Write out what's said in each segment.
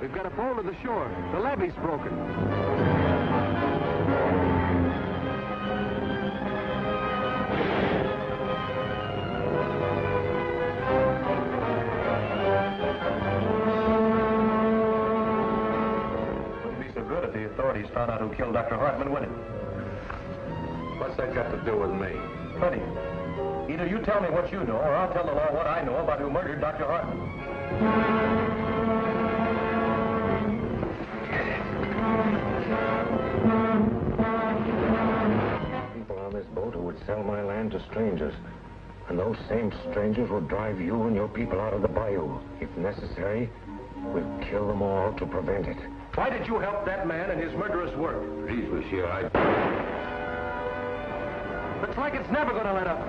We've got a pole to the shore. The levee's broken. Wouldn't be so good if the authorities found out who killed Dr. Hartman, would it? What's that got to do with me? Plenty. Either you tell me what you know, or I'll tell the law what I know about who murdered Dr. Hartman. This boat who would sell my land to strangers. And those same strangers would drive you and your people out of the bayou. If necessary, we'll kill them all to prevent it. Why did you help that man in his murderous work? Please, monsieur, Looks like it's never going to let up.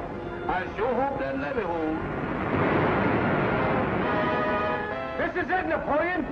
I sure hope that levee holds. This is it, Napoleon.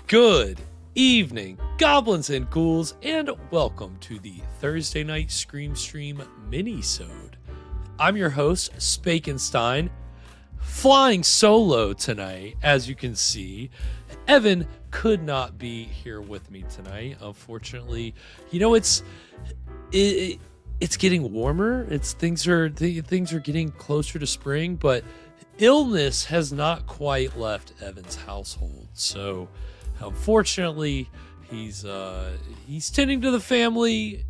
Good evening, goblins and ghouls, and welcome to the Thursday night Scream Stream Minisode. I'm your host, Spakenstein, flying solo tonight, as you can see. Evan could not be here with me tonight, unfortunately. You know, it's getting warmer. Things are getting closer to spring, but illness has not quite left Evan's household. So unfortunately, he's tending to the family.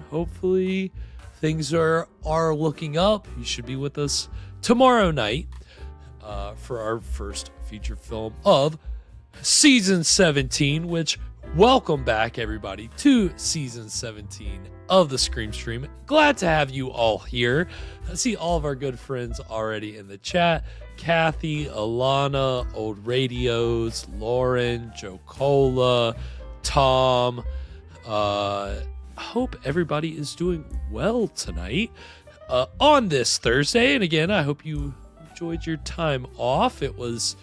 Hopefully things are looking up. He should be with us tomorrow night for our first feature film of season 17, which welcome back everybody to season 17 of the Scream Stream. Glad to have you all here. I see all of our good friends already in the chat. Kathy, Alana, Old Radios, Lauren, Joe Cola, Tom. Hope everybody is doing well tonight on this Thursday. And again, I hope you enjoyed your time off. It was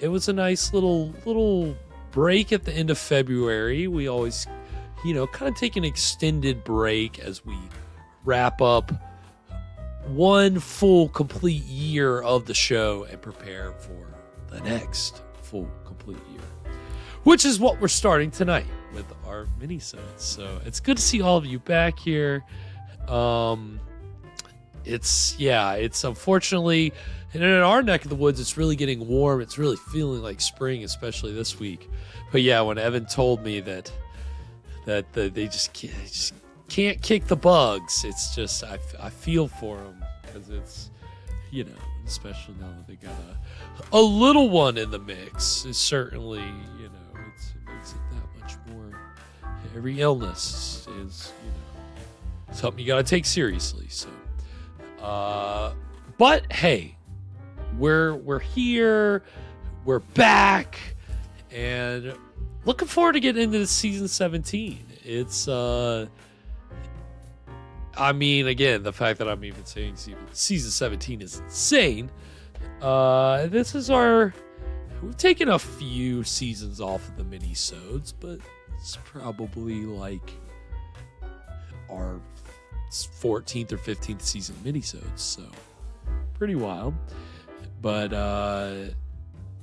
a nice little break at the end of February. We always, kind of take an extended break as we wrap up one full complete year of the show and prepare for the next full complete year, which is what we're starting tonight with our minisodes. So it's good to see all of you back here. It's unfortunately, and in our neck of the woods, it's really getting warm. It's really feeling like spring, especially this week. But yeah, when Evan told me that they just can't kick the bugs, it's just I feel for them, because it's, especially now that they got a little one in the mix, is certainly, it makes it that much more. Every illness is something you got to take seriously. So, but hey, we're here, we're back, and looking forward to getting into season 17. It's I mean, again, the fact that I'm even saying season 17 is insane. This is we've taken a few seasons off of the minisodes, but it's probably like our 14th or 15th season minisodes, so pretty wild. But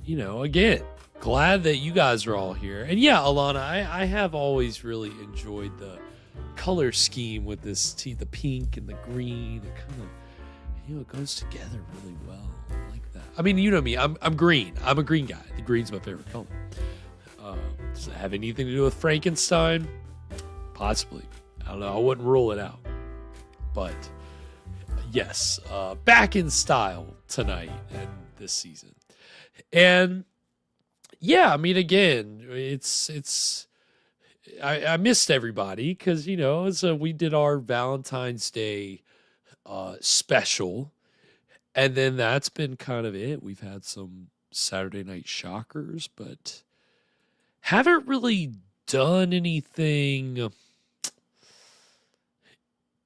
again, glad that you guys are all here. And yeah, Alana, I have always really enjoyed the color scheme with this the pink and the green. It kind of, it goes together really well. I like that. I mean, you know me, I'm green. I'm a green guy. The green's my favorite color. Does it have anything to do with Frankenstein? Possibly. I don't know. I wouldn't rule it out. But yes, back in style tonight and this season. And yeah, I mean, again, I missed everybody because, we did our Valentine's Day special, and then that's been kind of it. We've had some Saturday night shockers, but haven't really done anything,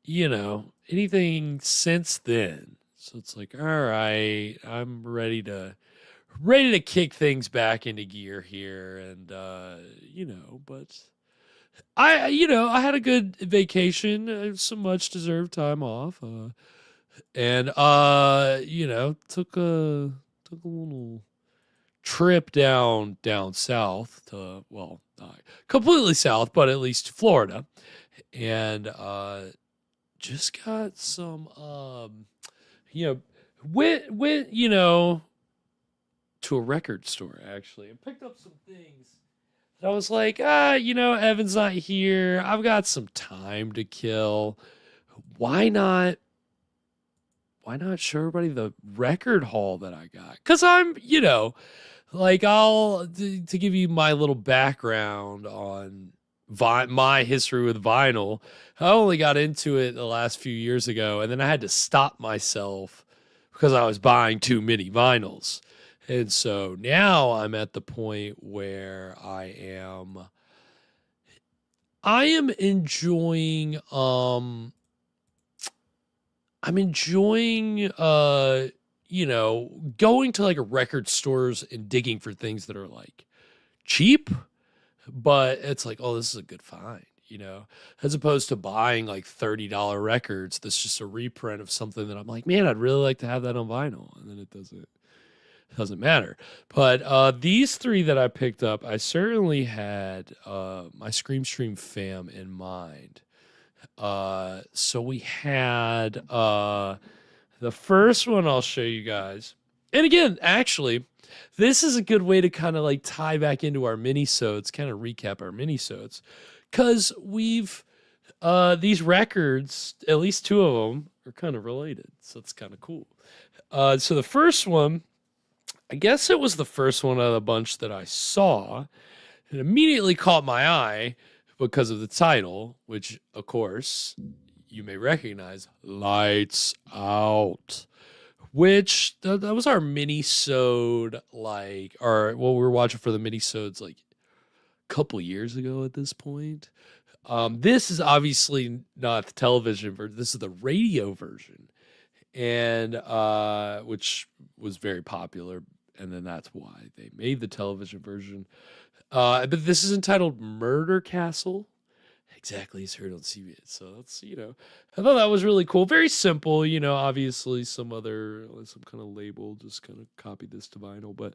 anything since then. So it's like, all right, I'm ready to kick things back into gear here. And, but I had a good vacation, some much deserved time off. And took a little trip down south to, well, not completely south, but at least Florida. And, just got some, went, to a record store actually and picked up some things that I was like, Evan's not here. I've got some time to kill. Why not show everybody the record haul that I got? Because I'm, to give you my little background on my history with vinyl. I only got into it the last few years ago, and then I had to stop myself because I was buying too many vinyls. And so now I'm at the point where I am enjoying going to like record stores and digging for things that are like cheap, but it's like, oh, this is a good find, as opposed to buying like $30 records that's just a reprint of something that I'm like, man, I'd really like to have that on vinyl, and then it doesn't matter. But these three that I picked up, I certainly had my Scream Stream fam in mind. So we had the first one I'll show you guys. And again, actually, this is a good way to kind of like tie back into our minisodes, kind of recap our minisodes, because we've these records, at least two of them, are kind of related. So it's kind of cool. So the first one, I guess it was the first one out of the bunch that I saw. It immediately caught my eye because of the title, which, of course, you may recognize, Lights Out, which that was our minisode, or what we were watching for the minisodes like a couple years ago at this point. This is obviously not the television version. This is the radio version, and which was very popular. And then that's why they made the television version. But this is entitled Murder Castle. Exactly as heard on CBS. So that's, I thought that was really cool. Very simple, obviously some kind of label, just kind of copied this to vinyl. But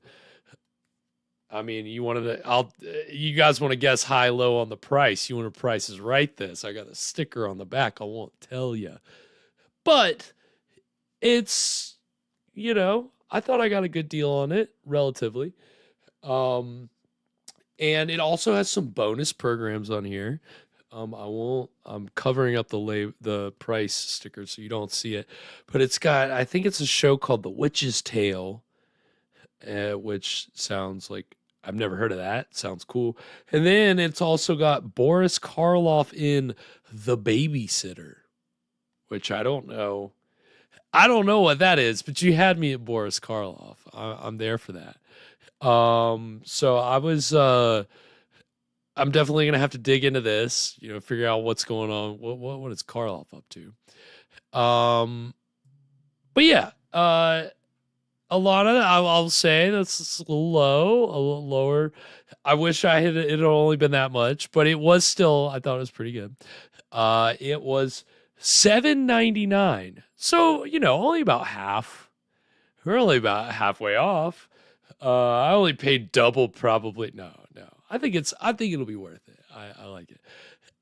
I mean, you guys want to guess high, low on the price. You want to Price is Right this. I got a sticker on the back. I won't tell you. But it's, I thought I got a good deal on it, relatively. And it also has some bonus programs on here. I'm covering up the price sticker so you don't see it. But I think it's a show called The Witch's Tale, which sounds like, I've never heard of that. Sounds cool. And then it's also got Boris Karloff in The Babysitter, which I don't know. I don't know what that is, but you had me at Boris Karloff. I'm there for that. So I was I'm definitely gonna have to dig into this, figure out what's going on. What is Karloff up to? But yeah, a lot of I'll say that's a little low, a little lower. I wish it had only been that much, but it was still, I thought it was pretty good. It was $7.99. So, only about half. We're only about halfway off. I only paid double probably. No. I think it'll be worth it. I like it.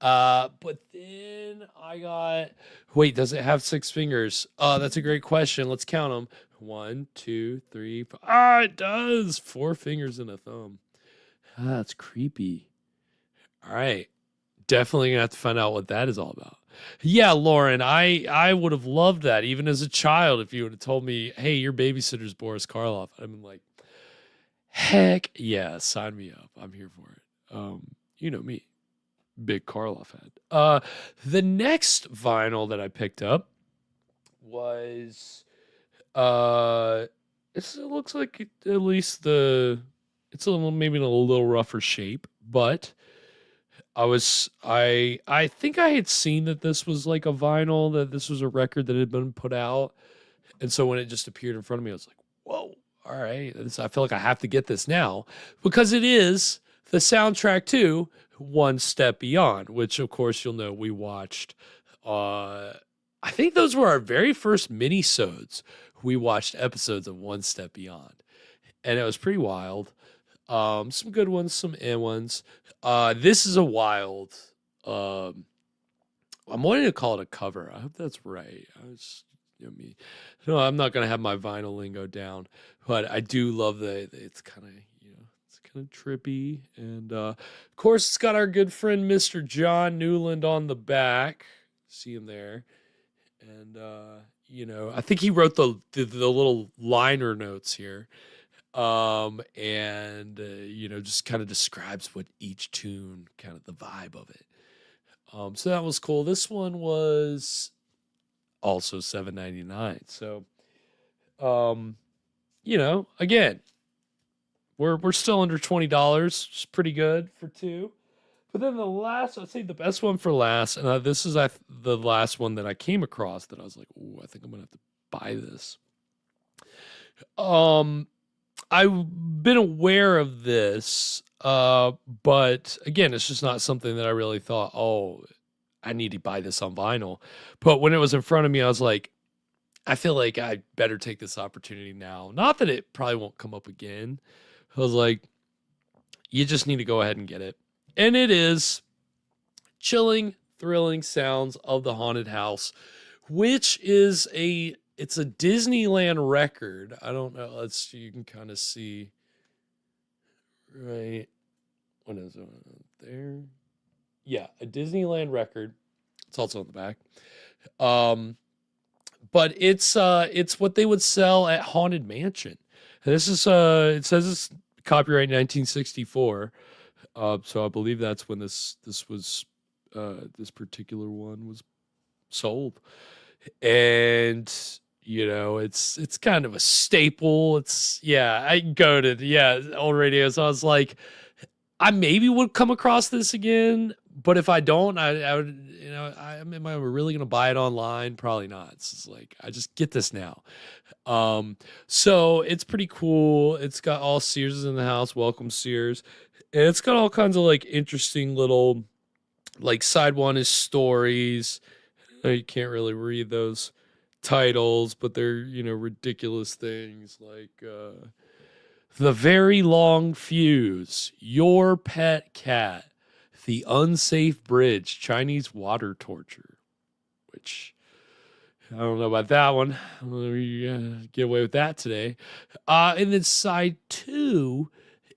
But then I got, wait, does it have 6 fingers? That's a great question. Let's count them. 1, 2, 3, 4. It does. 4 fingers and a thumb. That's creepy. All right. Definitely gonna have to find out what that is all about. Yeah, Lauren, I would have loved that even as a child if you would have told me, hey, your babysitter's Boris Karloff. I'd been like, heck yeah, sign me up. I'm here for it. You know me. Big Karloff head. The next vinyl that I picked up was it looks like at least it's maybe in a little rougher shape, but I think I had seen that this was like a vinyl, that this was a record that had been put out. And so when it just appeared in front of me, I was like, whoa, all right. I feel like I have to get this now because it is the soundtrack to One Step Beyond, which of course you'll know we watched. I think those were our very first minisodes. We watched episodes of One Step Beyond, and it was pretty wild. Some good ones, some ones. This is a wild. I'm wanting to call it a cover. I hope that's right. Me. No, I'm not gonna have my vinyl lingo down, but I do love it's kind of it's kind of trippy, and of course it's got our good friend Mr. John Newland on the back. See him there, and I think he wrote the little liner notes here. Just kind of describes what each tune, kind of the vibe of it. So that was cool. This one was also $7.99. So, again, we're still under $20, which is pretty good for 2. But then I'd say the best one for last, and this is the last one that I came across that I was like, oh, I think I'm gonna have to buy this. I've been aware of this, but again, it's just not something that I really thought, oh, I need to buy this on vinyl. But when it was in front of me, I was like, I feel like I better take this opportunity now. Not that it probably won't come up again. I was like, you just need to go ahead and get it. And it is Chilling, Thrilling Sounds of the Haunted House, which is it's a Disneyland record. I don't know. You can kind of see. Right. What is it there? Yeah, a Disneyland record. It's also on the back. But it's what they would sell at Haunted Mansion. And this is it says it's copyright 1964. So I believe that's when this was this particular one was sold. And it's kind of a staple. I go to old radio. So I was like, I maybe would come across this again, but if I don't, I would, am I really gonna buy it online? Probably not. It's just like I just get this now. So it's pretty cool. It's got all Sears in the house. Welcome Sears, and it's got all kinds of like interesting little, like side one is stories. You can't really read those titles, but they're ridiculous things like The Very Long Fuse, Your Pet Cat, The Unsafe Bridge, Chinese Water Torture, which I don't know about that one. We get away with that today. And then side 2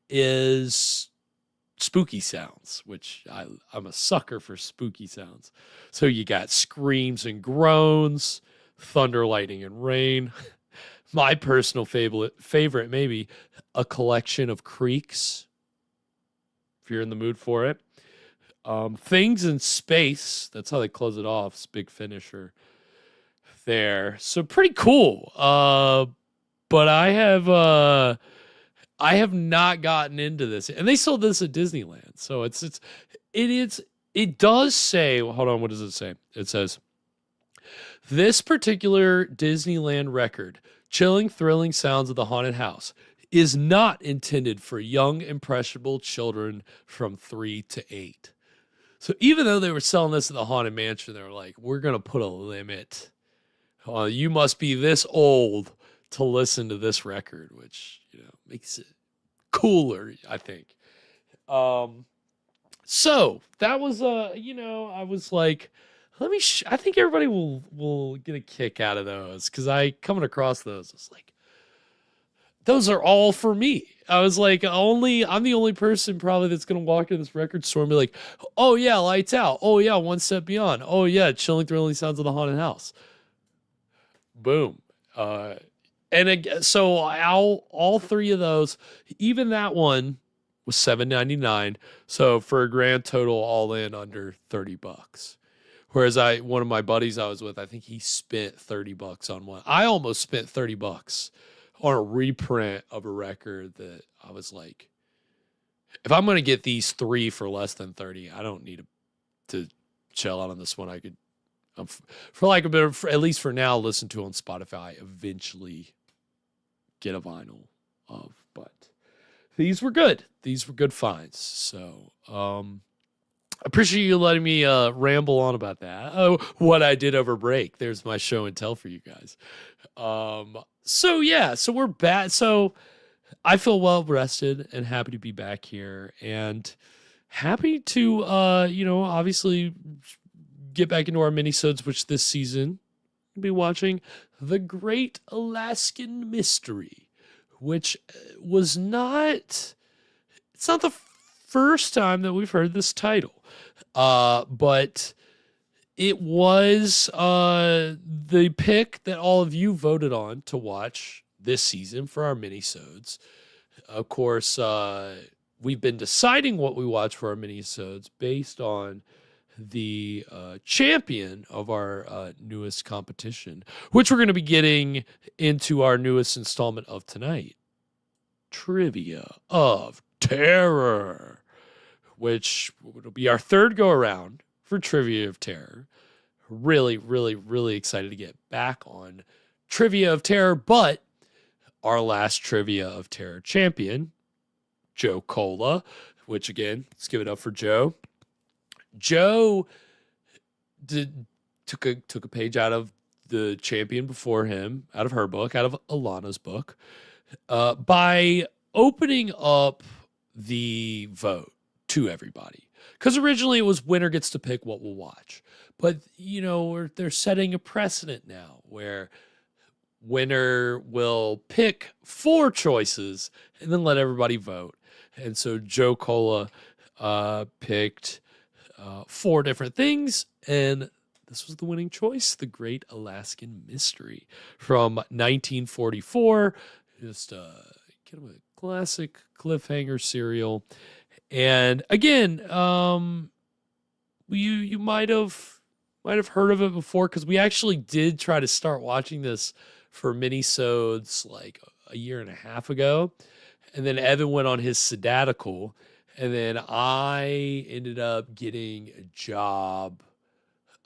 is spooky sounds, which I'm a sucker for spooky sounds. So you got screams and groans, thunder, lightning, and rain. My personal favorite, maybe A Collection of Creaks, if you're in the mood for it. Things in Space, that's how they close it off. It's a big finisher there. So pretty cool. But I have I have not gotten into this, and they sold this at Disneyland. So it does say, hold on, what does it say? It says, this particular Disneyland record, chilling, thrilling sounds of the haunted house, is not intended for young, impressionable children from 3 to 8. So even though they were selling this at the Haunted Mansion, they were like, we're going to put a limit. You must be this old to listen to this record, which, makes it cooler, I think. So that was, I was like, I think everybody will get a kick out of those, because coming across those, it's like, those are all for me. I was like, I'm the only person probably that's going to walk in this record store and be like, oh yeah, Lights Out. Oh yeah, One Step Beyond. Oh yeah, Chilling, Thrilling Sounds of the Haunted House. Boom. And again, so all three of those, even that one was $7.99. So for a grand total all in under $30. Whereas one of my buddies I was with, I think he spent $30 on one. I almost spent $30 on a reprint of a record that I was like, if I'm going to get these three for less than 30, I don't need to chill out on this one. I could, for like a bit of, at least for now, listen to on Spotify, eventually get a vinyl of. But these were good. These were good finds. So, appreciate you letting me ramble on about that. Oh, what I did over break. There's my show and tell for you guys. So we're back. So I feel well rested and happy to be back here, and happy to obviously get back into our minisodes, which this season we'll be watching The Great Alaskan Mystery, which it's not the first time that we've heard this title. But it was the pick that all of you voted on to watch this season for our minisodes. Of course, we've been deciding what we watch for our minisodes based on the champion of our newest competition, which we're going to be getting into our newest installment of tonight, Trivia of Terror, which will be our third go around for Trivia of Terror. Really, really, really excited to get back on Trivia of Terror, but our last Trivia of Terror champion, Joe Cola, which again, let's give it up for Joe. Joe took a page out of the champion before him, out of her book, out of Alana's book, by opening up the vote to everybody. Because originally it was winner gets to pick what we'll watch. But, they're setting a precedent now where winner will pick 4 choices and then let everybody vote. And so Joe Cola picked 4 different things, and this was the winning choice, The Great Alaskan Mystery from 1944. Just kind of a classic cliffhanger serial. And again, you might have heard of it before, because we actually did try to start watching this for minisodes like a year and a half ago, and then Evan went on his sabbatical, and then I ended up getting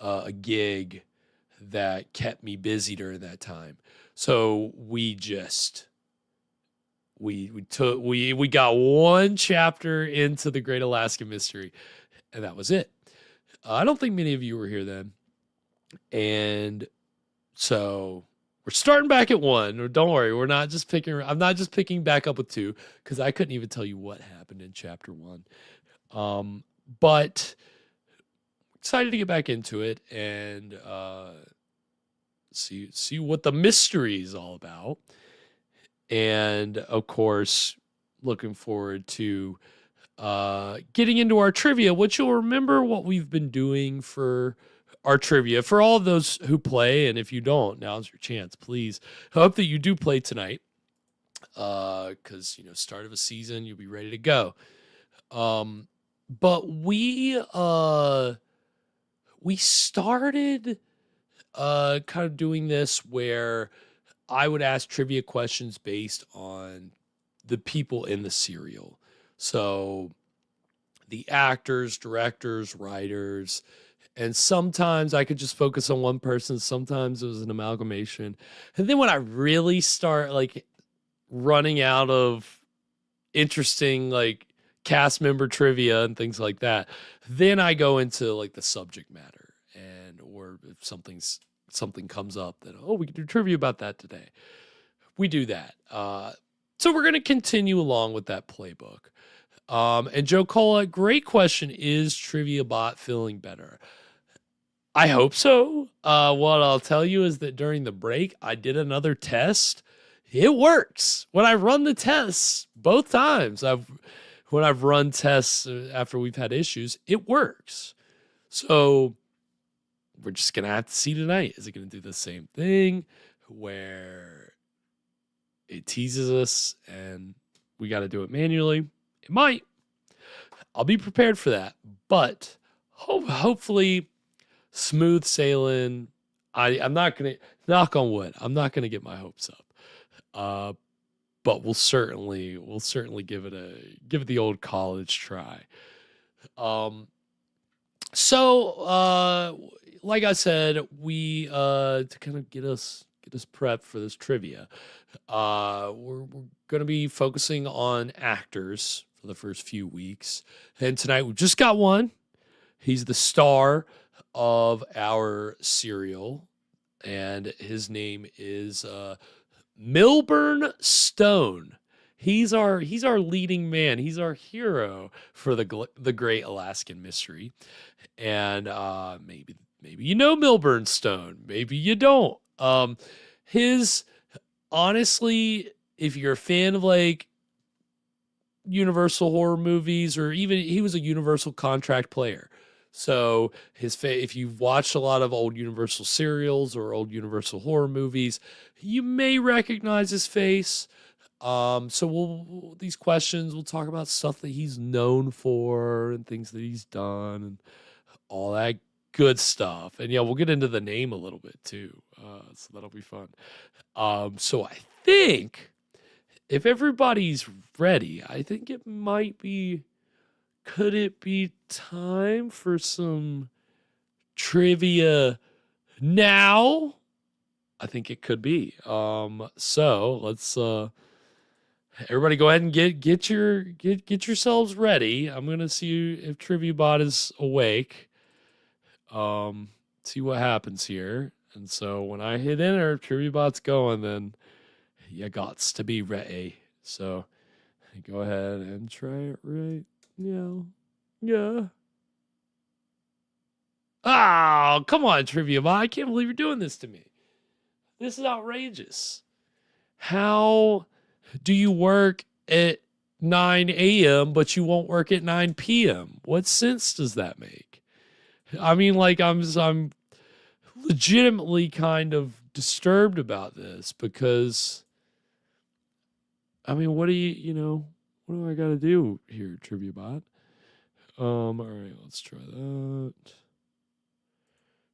a gig that kept me busy during that time. So we got one chapter into The Great Alaskan Mystery, and that was it. I don't think many of you were here then. And so we're starting back at 1. Don't worry, I'm not just picking back up with 2, because I couldn't even tell you what happened in chapter 1. But excited to get back into it and see what the mystery is all about. And of course, looking forward to getting into our trivia, which you'll remember what we've been doing for our trivia. For all of those who play, and if you don't, now's your chance, please. I hope that you do play tonight, because, start of a season, you'll be ready to go. But we started kind of doing this where I would ask trivia questions based on the people in the serial. So the actors, directors, writers, and sometimes I could just focus on one person. Sometimes it was an amalgamation. And then when I really start like running out of interesting like cast member trivia and things like that, then I go into like the subject matter, and or if something comes up that, oh, we can do trivia about that today, we do that. So we're going to continue along with that playbook. And Joe Cola, great question. Is Trivia Bot feeling better? I hope so. What I'll tell you is that during the break, I did another test. It works. When I run the tests, both times when I've run tests after we've had issues, it works. So we're just going to have to see tonight. Is it going to do the same thing where it teases us and we got to do it manually? It might. I'll be prepared for that. But hopefully smooth sailing. I'm not going to, knock on wood, I'm not going to get my hopes up. But we'll certainly give it the old college try. So like I said, we to kind of get us prepped for this trivia, we're going to be focusing on actors for the first few weeks. And tonight we've just got one. He's the star of our serial, and his name is Milburn Stone. He's our leading man. He's our hero for the Great Alaskan Mystery. And maybe you know Milburn Stone, maybe you don't. Honestly, if you're a fan of like Universal horror movies, or even he was a Universal contract player. So if you've watched a lot of old Universal serials or old Universal horror movies, you may recognize his face. So these questions, we'll talk about stuff that he's known for and things that he's done and all that good stuff. And yeah, we'll get into the name a little bit too. So that'll be fun. So I think if everybody's ready, I think could it be time for some trivia now? I think it could be. So let's everybody go ahead and get yourselves ready. I'm gonna see if Trivia Bot is awake. See what happens here. And so when I hit enter, if Trivia Bot's going, then you gots to be ready. So go ahead and try it right now. Yeah. Oh, come on, Trivia Bot. I can't believe you're doing this to me. This is outrageous. How do you work at 9 a.m., but you won't work at 9 p.m.? What sense does that make? I mean, like, I'm legitimately kind of disturbed about this because, I mean, what do I got to do here, Trivia Bot? All right, let's try that.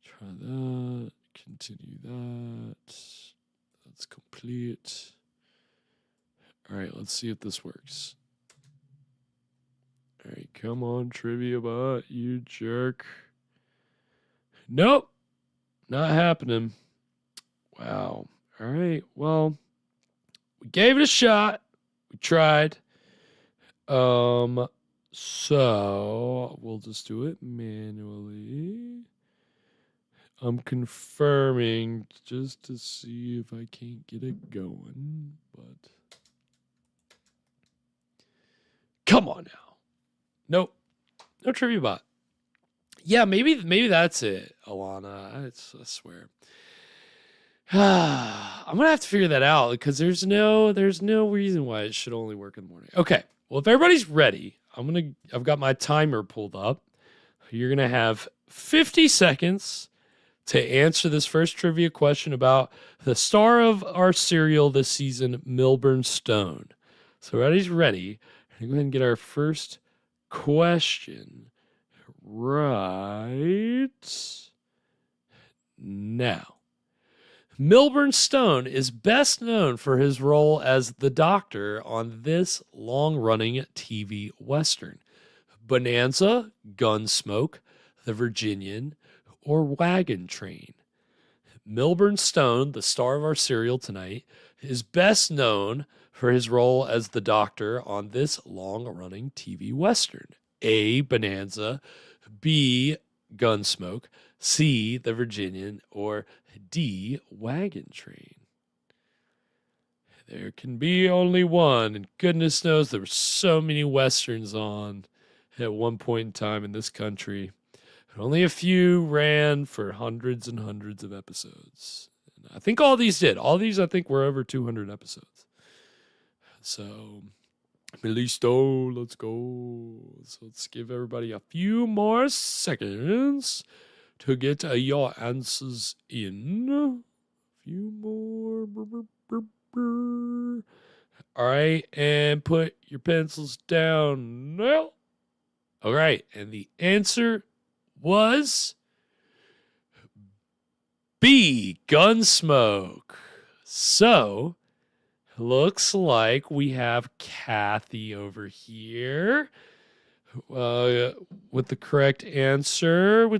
Try that. Continue that. That's complete. All right, let's see if this works. All right, come on, Trivia Bot, you jerk. Nope, not happening. Wow. All right, well, we gave it a shot. We tried. So we'll just do it manually. I'm confirming just to see if I can't get it going, but come on now. Nope. No Trivia Bot. Yeah, maybe that's it, Alana. I swear. I'm gonna have to figure that out because there's no reason why it should only work in the morning. Okay. Well, if everybody's ready, I've got my timer pulled up. You're gonna have 50 seconds to answer this first trivia question about the star of our serial this season, Milburn Stone. So everybody's ready. Go ahead and get our first question right now. Milburn Stone is best known for his role as the Doctor on this long-running TV Western. Bonanza, Gunsmoke, The Virginian, or Wagon Train. Milburn Stone, the star of our serial tonight, is best known for his role as the Doctor on this long-running TV Western. A, Bonanza, B, Gunsmoke, C, The Virginian, or D, Wagon Train. There can be only one, and goodness knows there were so many Westerns on at one point in time in this country. Only a few ran for hundreds and hundreds of episodes. And I think all these did. All these, I think, were over 200 episodes. So, Milisto, let's go. So let's give everybody a few more seconds to get your answers in. A few more. All right, and put your pencils down now. All right, and the answer was B, Gunsmoke. So, looks like we have Kathy over here with the correct answer.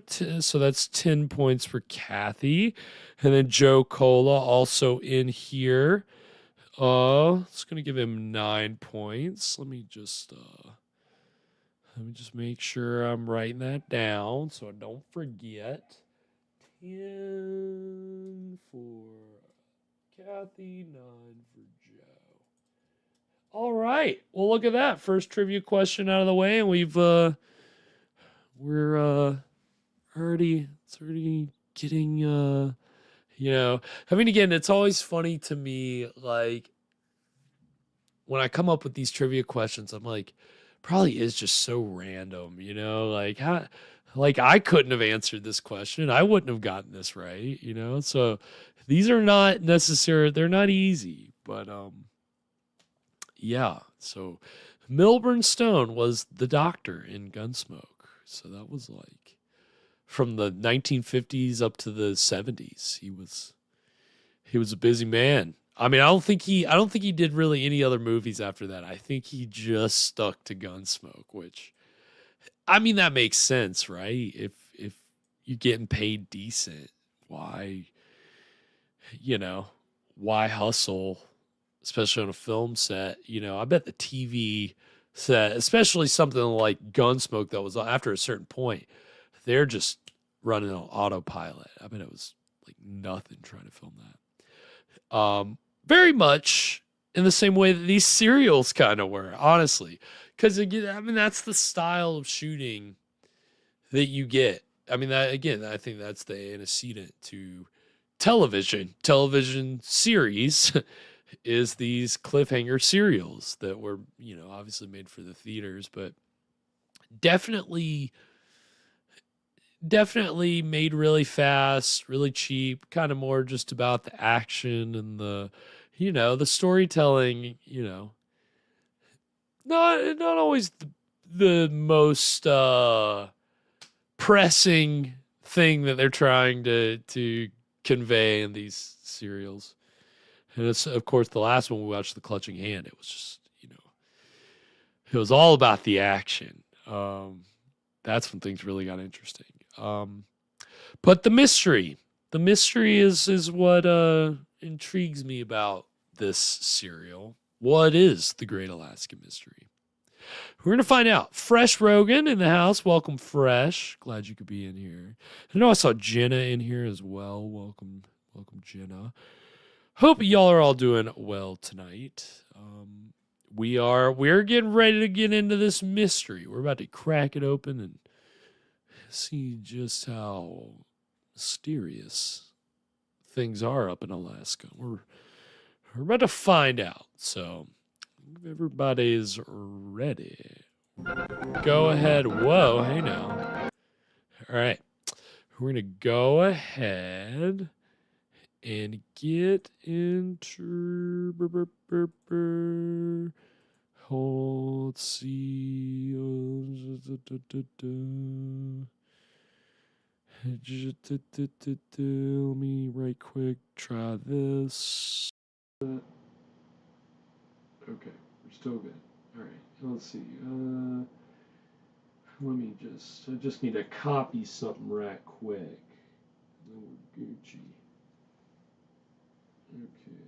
So that's 10 points for Kathy. And then Joe Cola also in here. It's going to give him 9 points. Let me just make sure I'm writing that down so I don't forget. 10 for Kathy, 9 for Joe. All right. Well, look at that. First trivia question out of the way, and we're already getting I mean, again, it's always funny to me, like, when I come up with these trivia questions, I'm like, probably is just so random, like I couldn't have answered this question. I wouldn't have gotten this right, so these are not necessary. They're not easy, but, yeah. So Milburn Stone was the Doctor in Gunsmoke. So that was like from the 1950s up to the 70s. He was a busy man. I mean, I don't think he did really any other movies after that. I think he just stuck to Gunsmoke, which, I mean, that makes sense, right? If you're getting paid decent, why hustle, especially on a film set? I bet the TV set, especially something like Gunsmoke that was after a certain point, they're just running on autopilot. I bet it was like nothing trying to film that. Very much in the same way that these serials kind of were, honestly. Because, again, I mean, that's the style of shooting that you get. I mean, I think that's the antecedent to television. Television series is these cliffhanger serials that were, obviously made for the theaters, but definitely made really fast, really cheap, kind of more just about the action and the storytelling, not always the most pressing thing that they're trying to convey in these serials. And it's, of course, the last one we watched, The Clutching Hand. It was just, it was all about the action. That's when things really got interesting. But the mystery is what intrigues me about this serial. What is the Great Alaskan Mystery? We're going to find out. Fresh Rogan in the house. Welcome, Fresh. Glad you could be in here. I know I saw Jenna in here as well. Welcome, Jenna. Hope y'all are all doing well tonight. We're getting ready to get into this mystery. We're about to crack it open and see just how mysterious things are up in Alaska. We're about to find out. So if everybody's ready, go ahead. Whoa, hey now. All right. We're going to go ahead and get into... let's see. Let me right quick try this. Okay, we're still good. All right, let's see. I just need to copy something right quick. Then we're Gucci. Okay.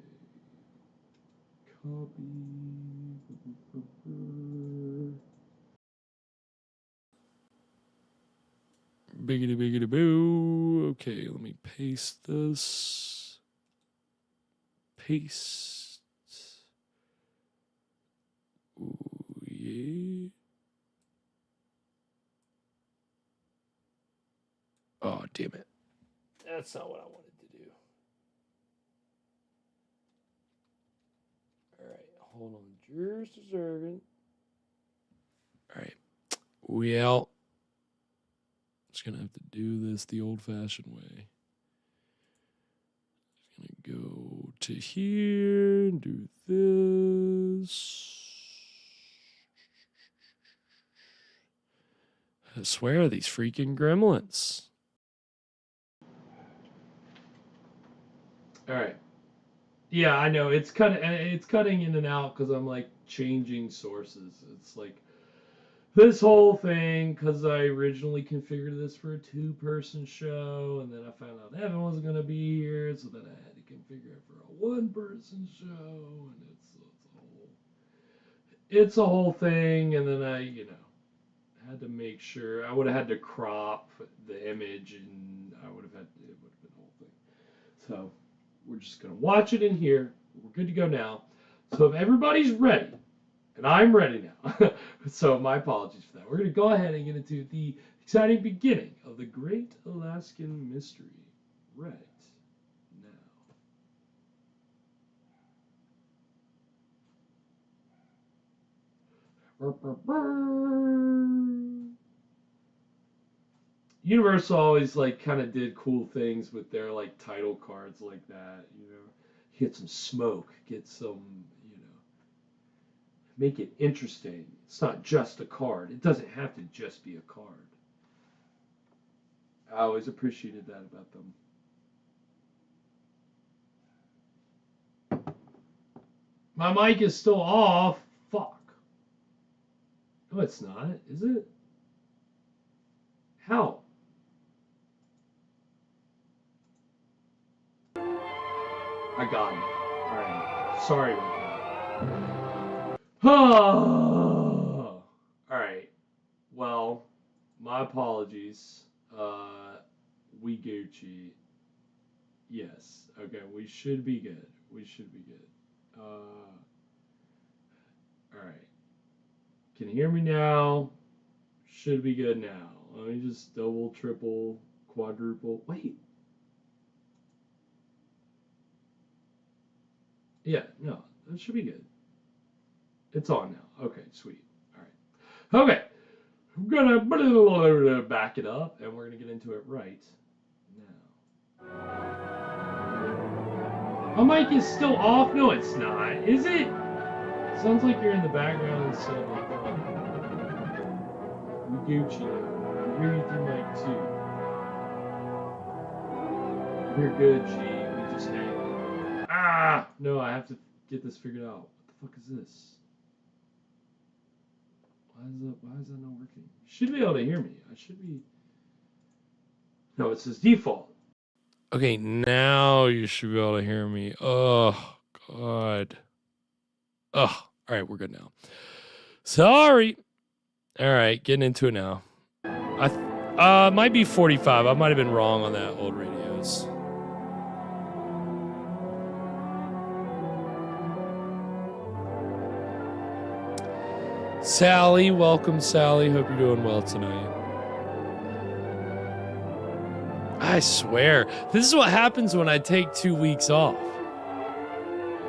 Copy. Biggity biggity boo. Okay, let me paste this. Paste. Ooh, yeah. Oh, damn it. That's not what I wanted to do. All right, hold on just a second. All right, we out. Just gonna have to do this the old-fashioned way. Just gonna go to here and do this. I swear, these freaking gremlins. All right. Yeah, I know it's cutting in and out because I'm like changing sources. It's like this whole thing because I originally configured this for a 2-person show, and then I found out Evan wasn't gonna be here, so then I had to configure it for a 1-person show, and it's a whole thing. And then I had to make sure I would have had to crop the image, and it would have been the whole thing. So we're just gonna watch it in here. We're good to go now. So if everybody's ready, and I'm ready now, so my apologies for that. We're gonna go ahead and get into the exciting beginning of the Great Alaskan Mystery right now. Universal always like kind of did cool things with their like title cards like that, Get some smoke, get some, make it interesting. It's not just a card. It doesn't have to just be a card. I always appreciated that about them. My mic is still off. Fuck. No, it's not. Is it? How? I got it. All right. Sorry about that. All right. Well, my apologies. We Gucci. Yes. Okay. We should be good. All right. Can you hear me now? Should be good now. Let me just double, triple, quadruple. Wait. Yeah, no, that should be good. It's on now. Okay, sweet. All right. Okay. We're gonna back it up, and we're gonna get into it right now. My mic is still off. No, it's not. Is it? Sounds like you're in the background instead of like. We Gucci now. We hear you through mic 2. We're good, G. We just hang. No, I have to get this figured out. What the fuck is this? Why is that not working? You should be able to hear me. I should be. No, it says default. Okay, now you should be able to hear me. Oh, God. Oh, all right, we're good now. Sorry. All right, getting into it now. Might be 45. I might have been wrong on that old radios. Sally, welcome, Sally. Hope you're doing well tonight. I swear, this is what happens when I take 2 weeks off.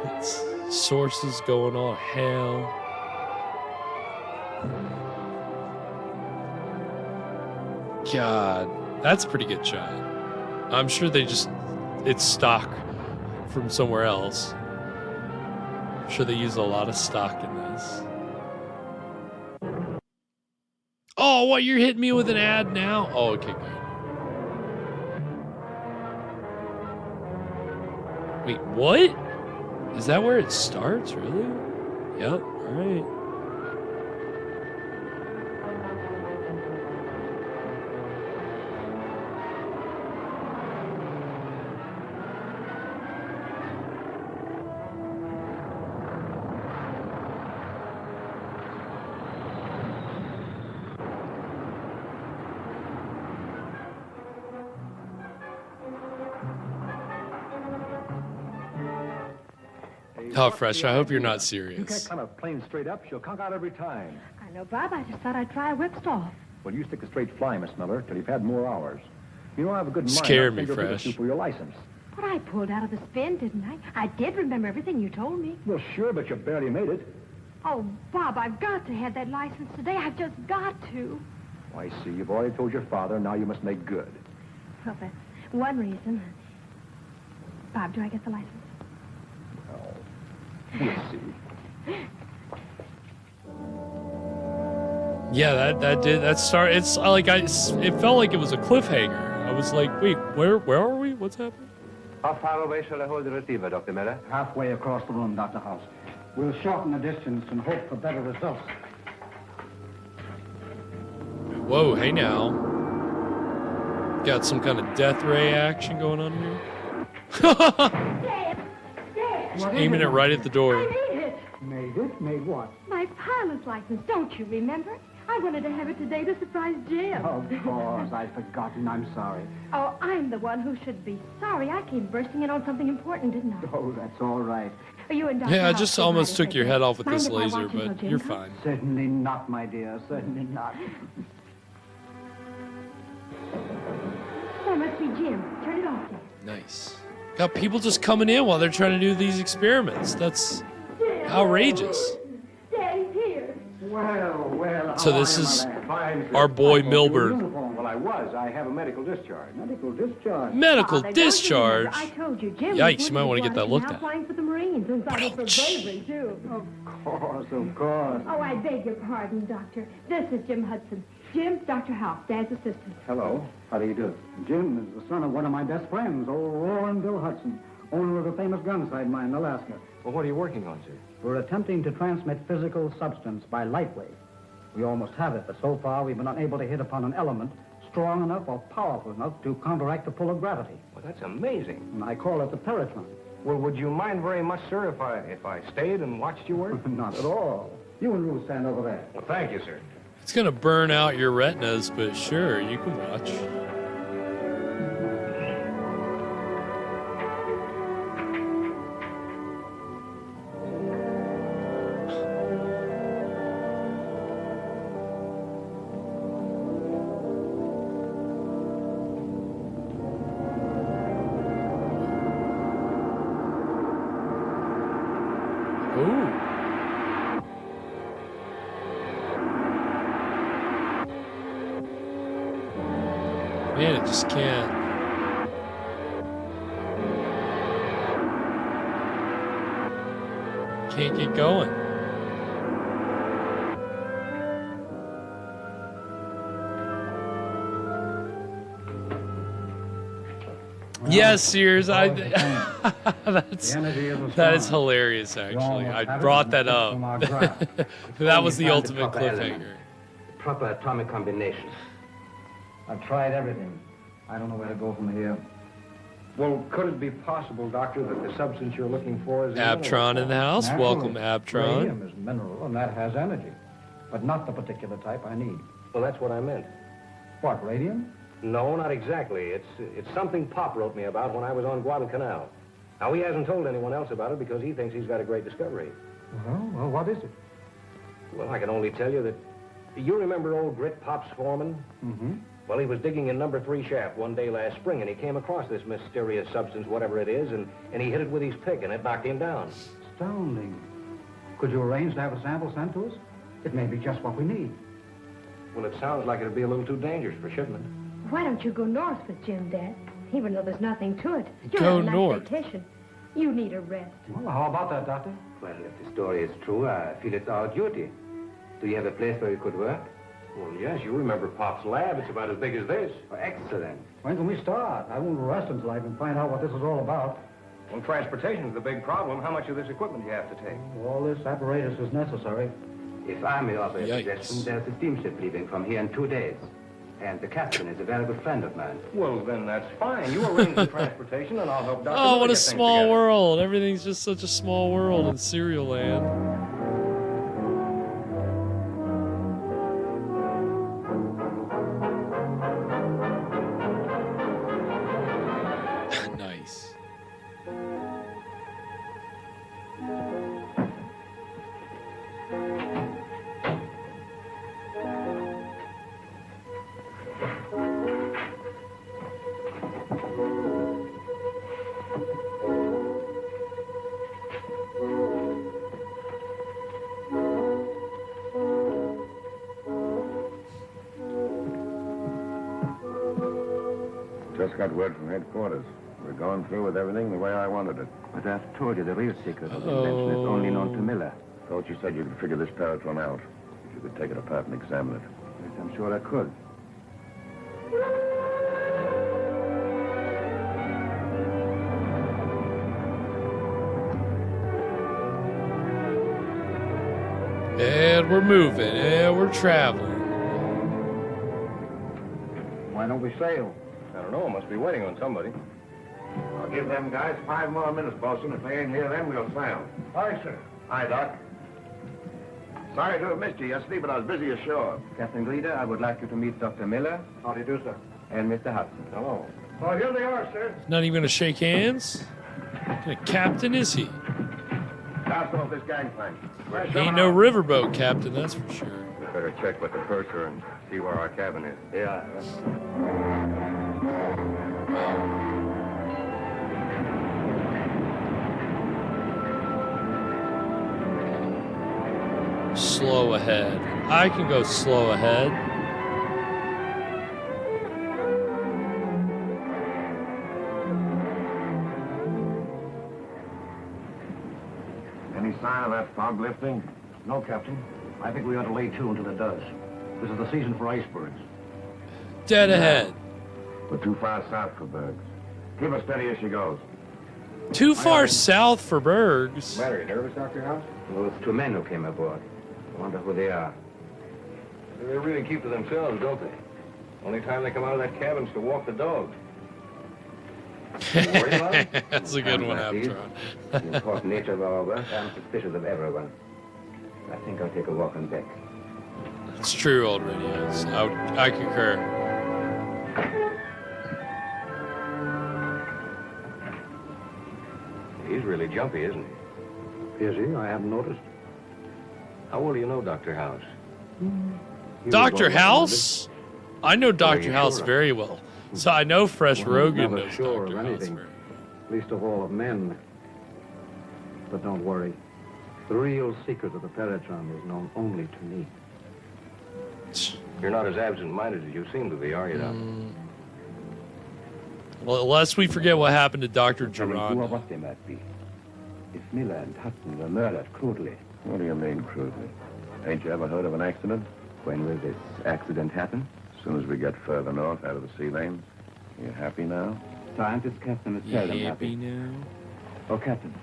It's sources going all hell. God, that's a pretty good shot. I'm sure it's stock from somewhere else. I'm sure they use a lot of stock in this. Oh, what, you're hitting me with an ad now? Oh, okay, good. Wait, what? Is that where it starts, really? Yep, alright. Oh, Fresh, I hope you're not You can't serious. kind of plane straight up. She'll conk out every time. I know, Bob. I just thought I'd try a whipstall. Well, you stick to straight fly, Miss Miller, till you've had more hours. You know, I have a good mind. Scared me, I'll send you a Fresh. ticket for your license. But I pulled out of the spin, didn't I? I did remember everything you told me. Well, sure, but you barely made it. Oh, Bob, I've got to have that license today. I've just got to. Oh, I see. You've already told your father. Now you must make good. Well, that's one reason. Bob, do I get the license? Oh, we'll see. Yeah, it's like it felt like it was a cliffhanger. I was like, wait, where are we? What's happening? How far away shall I hold the receiver, Dr. Miller? Halfway across the room, Dr. House. We'll shorten the distance and hope for better results. Whoa, hey now. Got some kind of death ray action going on here. Dad! Just aiming it right at the door. I made it! Made it? Made what? My pilot's license, don't you remember? I wanted to have it today to surprise Jim. Of course, I'd forgotten. I'm sorry. Oh, I'm the one who should be sorry. I came bursting in on something important, didn't I? Oh, that's all right. Are you and Dr. Yeah, I House just get almost ready took to your take head it? off with Mind this if I watch laser, until but Jim you're comes? fine. Certainly not, my dear. Certainly not. That must be Jim. Turn it off, Dad. Nice. Got people just coming in while they're trying to do these experiments. That's outrageous. Daddy's here. Well. So how this are you, is my lad? Fine, sir. our boy I thought you were in Milburn. uniform. Well, I was. I have a medical discharge. Medical discharge. Medical Father, don't you discharge. remember? I told you, Jim. Yikes, was you might want to get that looked now at. flying for the Marines, and thought it for bravery too. Of course. Oh, I beg your pardon, Doctor. This is Jim Hudson. Jim, Dr. House, Dad's assistant. Hello. How do you do? Jim is the son of one of my best friends, old Roaring Bill Hudson, owner of a famous gunsight mine in Alaska. Well, what are you working on, sir? We're attempting to transmit physical substance by light wave. We almost have it, but so far we've been unable to hit upon an element strong enough or powerful enough to counteract the pull of gravity. Well, that's amazing. And I call it the peritron. Well, would you mind very much, sir, if I stayed and watched you work? Not at all. You and Ruth stand over there. Well, thank you, sir. It's gonna burn out your retinas, but sure, you can watch. Ooh. Man, it just can't. Can't get going. Yes, Sears. The energy isn't That is strong. hilarious. Actually, almost I have it brought on that the up. from our graph. That was the Find ultimate proper element, cliffhanger. proper atomic combination. I've tried everything. I don't know where to go from here. Well, could it be possible, Doctor, that the substance you're looking for is... Abtron in the house. Naturally, Welcome, Abtron. Radium is mineral, and that has energy. But not the particular type I need. Well, that's what I meant. What, radium? No, not exactly. It's something Pop wrote me about when I was on Guadalcanal. Now, he hasn't told anyone else about it because he thinks he's got a great discovery. Well, what is it? Well, I can only tell you that... You remember old Grit, Pop's foreman? Mm-hmm. Well, he was digging in number 3 shaft one day last spring, and he came across this mysterious substance, whatever it is, and he hit it with his pick, and it knocked him down. Astounding. Could you arrange to have a sample sent to us? It may be just what we need. Well, it sounds like it'd be a little too dangerous for shipment. Why don't you go north with Jim, Dad? Even though there's nothing to it. You're Go on a nice north. vacation. You need a rest. Well, how about that, Doctor? Well, if the story is true, I feel it's our duty. Do you have a place where you could work? Well, yes, you remember Pop's lab. It's about as big as this. Oh, excellent. When can we start? I won't rest until I can find out what this is all about. Well, transportation's the big problem. How much of this equipment do you have to take? All this apparatus is necessary. If I may offer a Yikes. suggestion, there's a steamship leaving from here in 2 days. And the captain is a very good friend of mine. Well, then that's fine. You arrange the transportation, and I'll help Dr. Oh, Miller what a get things small together. world. Everything's just such a small world in Serial Land. Nice. Just got word from headquarters. We're going through with everything the way I wanted it. But I've told you the real secret of the invention is only known to Miller. Thought you said you could figure this Peritron out. If you could take it apart and examine it. Yes, I'm sure I could. And we're moving, and we're traveling. Why don't we sail? I don't know. I must be waiting on somebody. I'll give them guys 5 more minutes, Bosun. If they ain't here, then we'll sail. Aye, sir. Hi, Doc. Sorry to have missed you yesterday, but I was busy ashore. Captain Greater, I would like you to meet Dr. Miller How do you do, sir? and Mr. Hudson. Hello. Oh, here they are, sir. Not even gonna shake hands? What kind of captain is he? Cast off this gangplank. We're Ain't no riverboat captain, that's for sure. We better check with the purser and see where our cabin is. Yeah. Slow ahead. I can go slow ahead. Any sign of that fog lifting? No, Captain. I think we ought to lay to until it does. This is the season for icebergs. Dead ahead. We're too far south for bergs. Keep her steady as she goes. Too far south for bergs. Matter, you nervous, Dr. House? Those 2 men who came aboard. I wonder who they are. They really keep to themselves, don't they? Only time they come out of that cabin's to walk the dog. Worry about it? That's a good one, Like these, Abtron. the important nature of our work, I'm suspicious of everyone. I think I'll take a walk on deck. It's true, old radios. I concur. He's really jumpy, isn't he? Is he? I haven't noticed. How well do you know Dr. House? Dr. House? I know Dr. you House sure? very well. So I know Fresh Well, Rogan never knows sure Dr. of House anything. very well. Least of all of men. But don't worry. The real secret of the Peritron is known only to me. You're not as absent-minded as you seem to be, are you, Doc? Well, lest we forget what happened to Dr. Telling who or Geronda. what they might be. If Miller and Hudson were murdered crudely, What do you mean, crudely? Ain't you ever heard of an accident? when will this accident happen? As soon as we get further north, out of the sea lanes. You happy now? Scientists, Captain, is seldom Happy happy. now? Oh, Captain.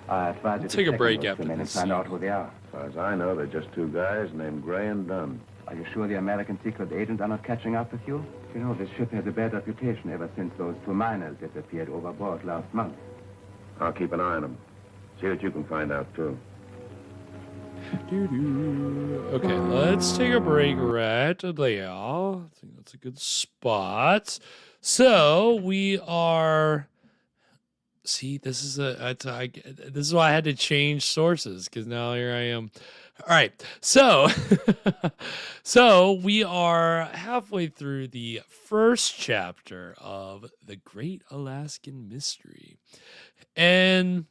I advise you to Take a check break on those after 2 men and this find scene. out who they are. As far as I know, they're just 2 guys named Gray and Dunn. Are you sure the American secret agents are not catching up with you? You know, this ship has a bad reputation ever since those 2 miners disappeared overboard last month. I'll keep an eye on them. See what you can find out, too. Okay, let's take a break right there. I think that's a good spot. So we are. See, this is this is why I had to change sources because now here I am. All right, so so we are halfway through the first chapter of the Great Alaskan Mystery, and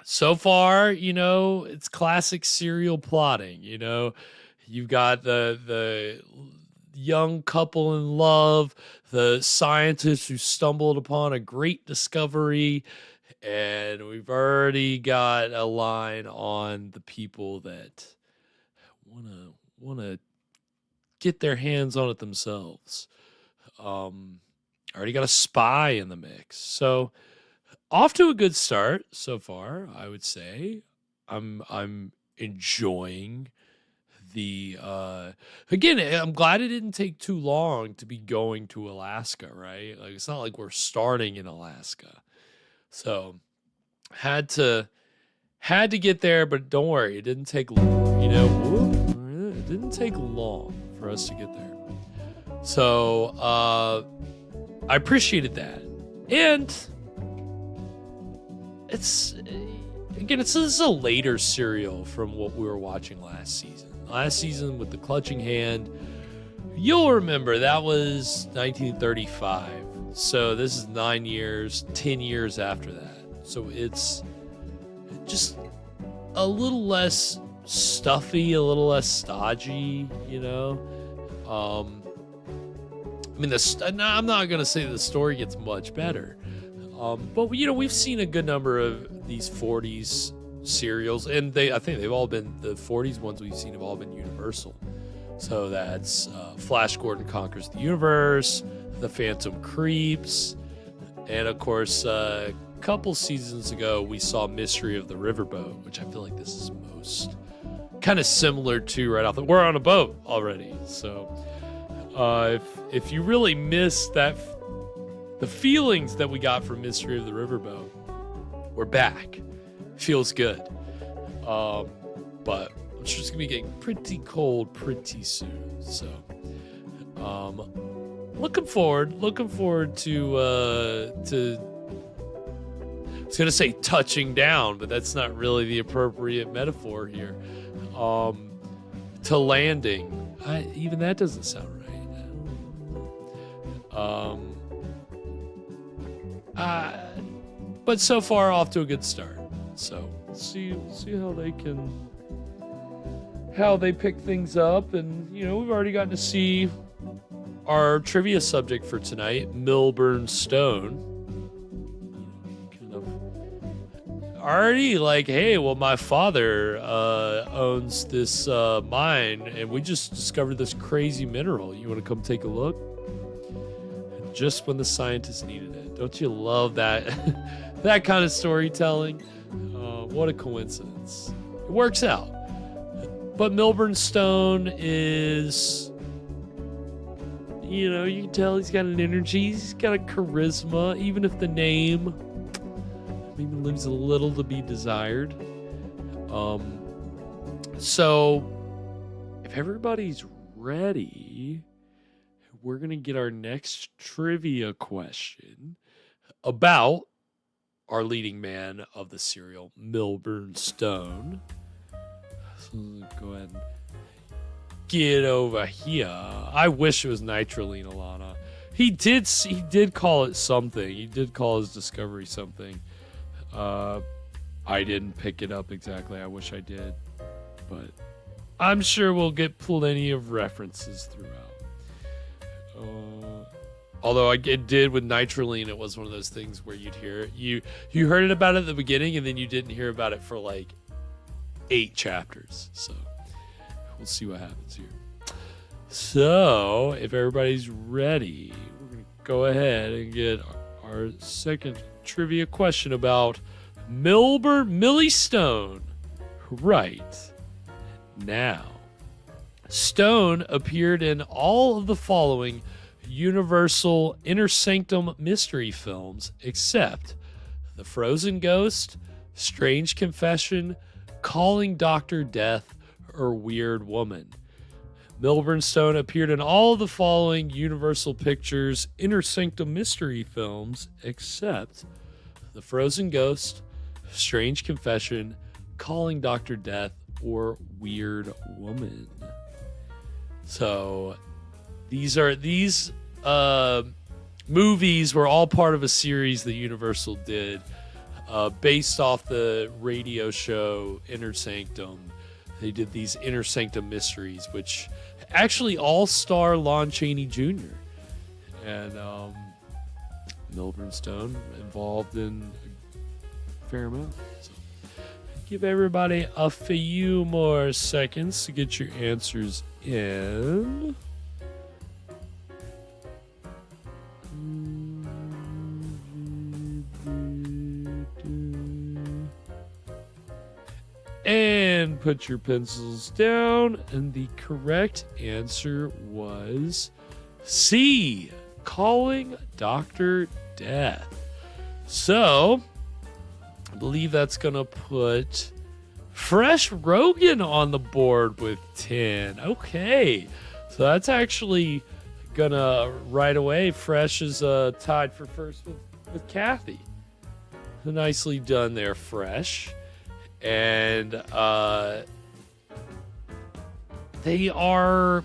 so far, you know, it's classic serial plotting. You know, you've got the young couple in love, the scientist who stumbled upon a great discovery, and we've already got a line on the people that wanna get their hands on it themselves. Already got a spy in the mix, so. off to a good start so far, I would say. I'm enjoying the again, I'm glad it didn't take too long to be going to Alaska, right? Like it's not like we're starting in Alaska. So had to get there, but don't worry, it didn't take it didn't take long for us to get there. So I appreciated that. And this is a later serial from what we were watching last season. Last season with The Clutching Hand, you'll remember that was 1935. So this is 10 years after that. So it's just a little less stuffy, a little less stodgy, you know? I mean, I'm not going to say the story gets much better. But, we've seen a good number of these 40s serials, and I think they've all been, the 40s ones we've seen have all been Universal. So that's Flash Gordon Conquers the Universe, The Phantom Creeps, and of course, a couple seasons ago, we saw Mystery of the Riverboat, which I feel like this is most kind of similar to right off we're on a boat already. So if you really miss that, the feelings that we got from Mystery of the Riverboat, we're back. Feels good. But it's just gonna be getting pretty cold pretty soon. So looking forward to I was gonna say touching down, but that's not really the appropriate metaphor here. To landing. Even that doesn't sound right. But so far off to a good start. So see how they pick things up, and we've already gotten to see our trivia subject for tonight, Milburn Stone. Kind of already like, hey, well, my father owns this mine, and we just discovered this crazy mineral. You want to come take a look? And just when the scientists needed it. Don't you love that? That kind of storytelling? What a coincidence. It works out. But Milburn Stone is, you can tell he's got an energy. He's got a charisma, even if the name maybe leaves a little to be desired. So, if everybody's ready, we're going to get our next trivia question about our leading man of the serial, Milburn Stone. So go ahead and get over here. I wish it was nitroline, Alana. He did call it something. He did call his discovery something. I didn't pick it up exactly. I wish I did. But I'm sure we'll get plenty of references throughout. Although I did with nitroline, it was one of those things where you'd hear it. You heard it about it at the beginning, and then you didn't hear about it for like 8 chapters. So we'll see what happens here. So if everybody's ready, we're going to go ahead and get our second trivia question about Millie Stone right now. Stone appeared in all of the following Universal Inner Sanctum mystery films except The Frozen Ghost, Strange Confession, Calling Dr. Death, or Weird Woman. Milburn Stone appeared in all of the following Universal Pictures Inner Sanctum mystery films except The Frozen Ghost, Strange Confession, Calling Dr. Death, or Weird Woman. So these movies were all part of a series that Universal did based off the radio show Inner Sanctum. They did these Inner Sanctum mysteries, which actually all star Lon Chaney Jr. And Milburn Stone involved in a fair amount. So give everybody a few more seconds to get your answers in. put your pencils down, and the correct answer was C, calling Dr. Death. So, I believe that's going to put Fresh Rogan on the board with 10. Okay. So that's actually going to, right away, Fresh is tied for first with Kathy. Nicely done there, Fresh. And they are...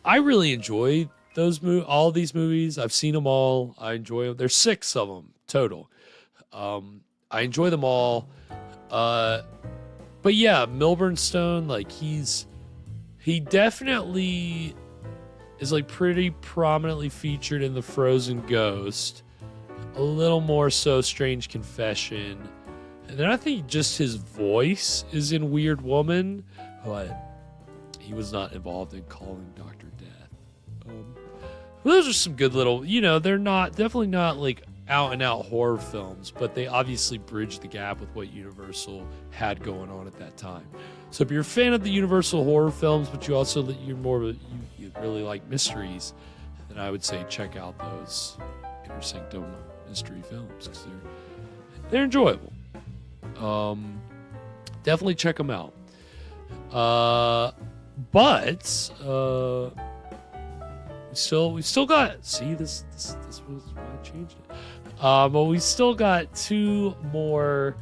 I really enjoy all these movies. I've seen them all. I enjoy them. There's 6 of them total. I enjoy them all. But yeah, Milburn Stone, like he definitely is like pretty prominently featured in The Frozen Ghost. A little more so Strange Confession. And then I think just his voice is in Weird Woman, but he was not involved in calling Dr. Death. Those are some good little, they're definitely not like out and out horror films, but they obviously bridge the gap with what Universal had going on at that time. So if you're a fan of the Universal horror films, but you really like mysteries, then I would say check out those Inner Sanctum mystery films because they're enjoyable. Definitely check them out. But we still got. See, this was why I changed it. But we still got 2 more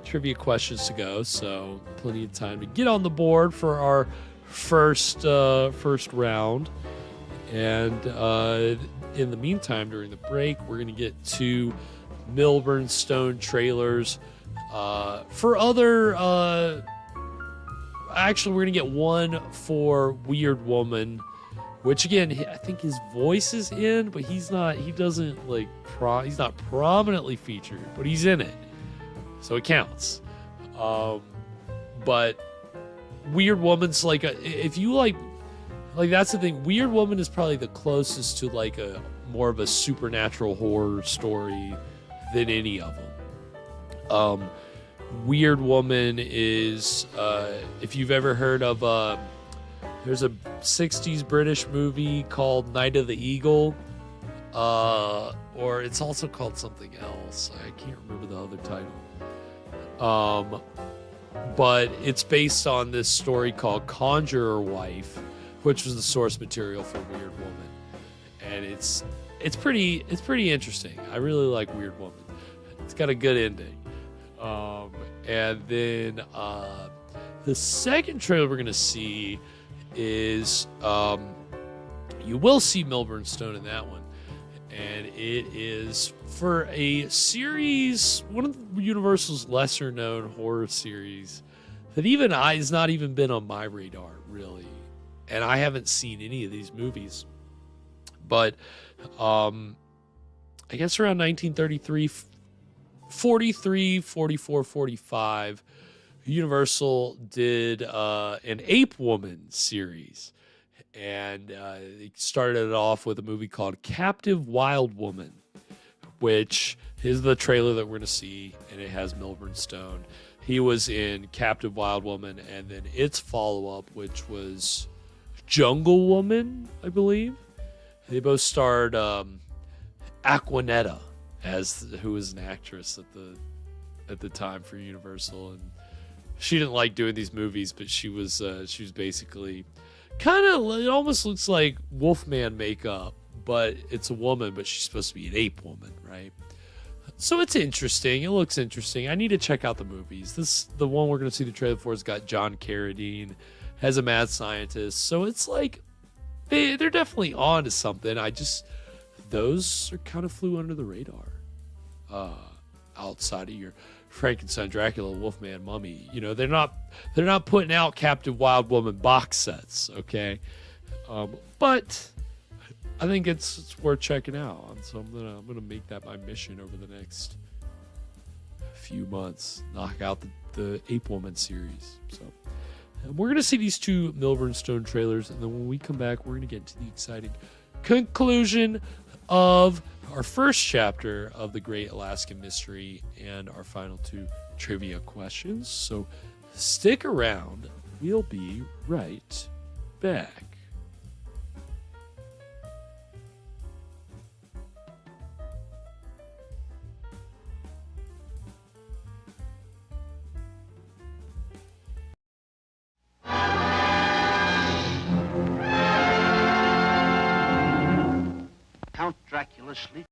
trivia questions to go, so plenty of time to get on the board for our first round. And in the meantime, during the break, we're gonna get 2 Milburn Stone trailers for other. Actually, we're gonna get 1 for Weird Woman, which again, I think his voice is in, but he's not. He doesn't like. He's not prominently featured, but he's in it, so it counts. But Weird Woman's like if you like that's the thing. Weird Woman is probably the closest to like a more of a supernatural horror story than any of them. Weird Woman is if you've ever heard of there's a 60s British movie called Night of the Eagle, or it's also called something else. I can't remember the other title. But it's based on this story called Conjurer Wife, which was the source material for Weird Woman, and it's pretty interesting. I really like Weird Woman. It's got a good ending. And then the second trailer we're gonna see is you will see Milburn Stone in that one, and it is for a series, one of Universal's lesser known horror series that even has not even been on my radar really, and I haven't seen any of these movies, but I guess around 1933, 43, 44, 45, Universal did an Ape Woman series, and they started it off with a movie called Captive Wild Woman, which is the trailer that we're going to see, and it has Milburn Stone. He was in Captive Wild Woman, and then its follow-up, which was Jungle Woman, I believe. They both starred Aquanetta, who was an actress at the time for Universal, and she didn't like doing these movies, but she was basically kind of, it almost looks like Wolfman makeup, but it's a woman, but she's supposed to be an ape woman, right? So it's interesting. It looks interesting. I need to check out the movies. The one we're going to see the trailer for has got John Carradine as a mad scientist, so it's like they're definitely on to something. Those are kind of flew under the radar. Outside of your Frankenstein, Dracula, Wolfman, Mummy, they're not putting out Captive Wild Woman box sets, okay? But I think it's worth checking out. So I'm gonna make that my mission over the next few months. Knock out the Ape Woman series. So we're gonna see these 2 Milburn Stone trailers, and then when we come back, we're gonna get into the exciting conclusion of our first chapter of the Great Alaskan Mystery and our final 2 trivia questions. So Stick around. We'll be right back. Count Dracula sleep.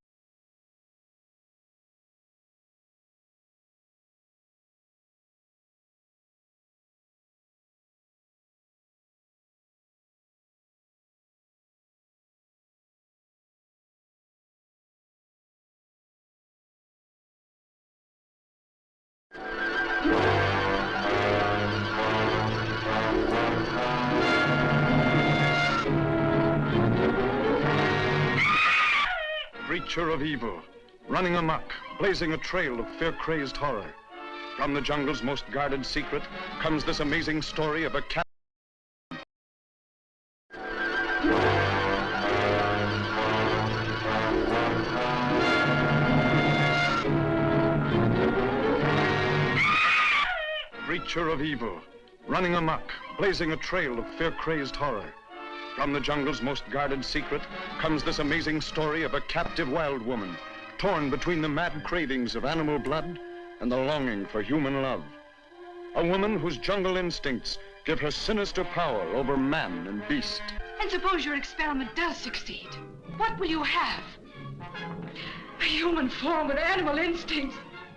Creature of evil, running amok, blazing a trail of fear-crazed horror. From the jungle's most guarded secret comes this amazing story of a cat. Creature of evil, running amok, blazing a trail of fear-crazed horror. From the jungle's most guarded secret comes this amazing story of a captive wild woman, torn between the mad cravings of animal blood and the longing for human love. A woman whose jungle instincts give her sinister power over man and beast. And suppose your experiment does succeed. What will you have? A human form with animal instincts.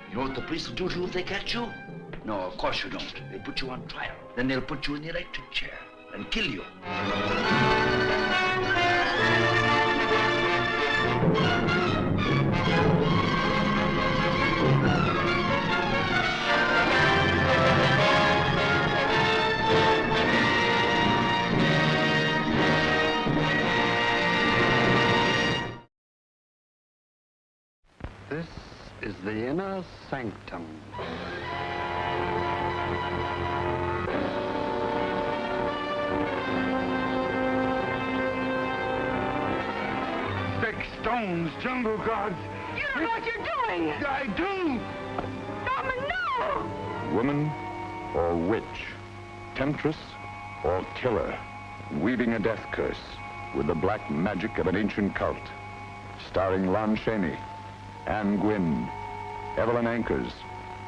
You know what the police will do to you if they catch you? No, of course you don't. They'll put you on trial. Then they'll put you in the electric chair and kill you. This is the inner sanctum. Thick stones, jungle gods. You don't know what you're doing. I do. Norman, no! Woman or witch, temptress or killer, weaving a death curse with the black magic of an ancient cult. Starring Lon Chaney, Anne Gwynn, Evelyn Ankers,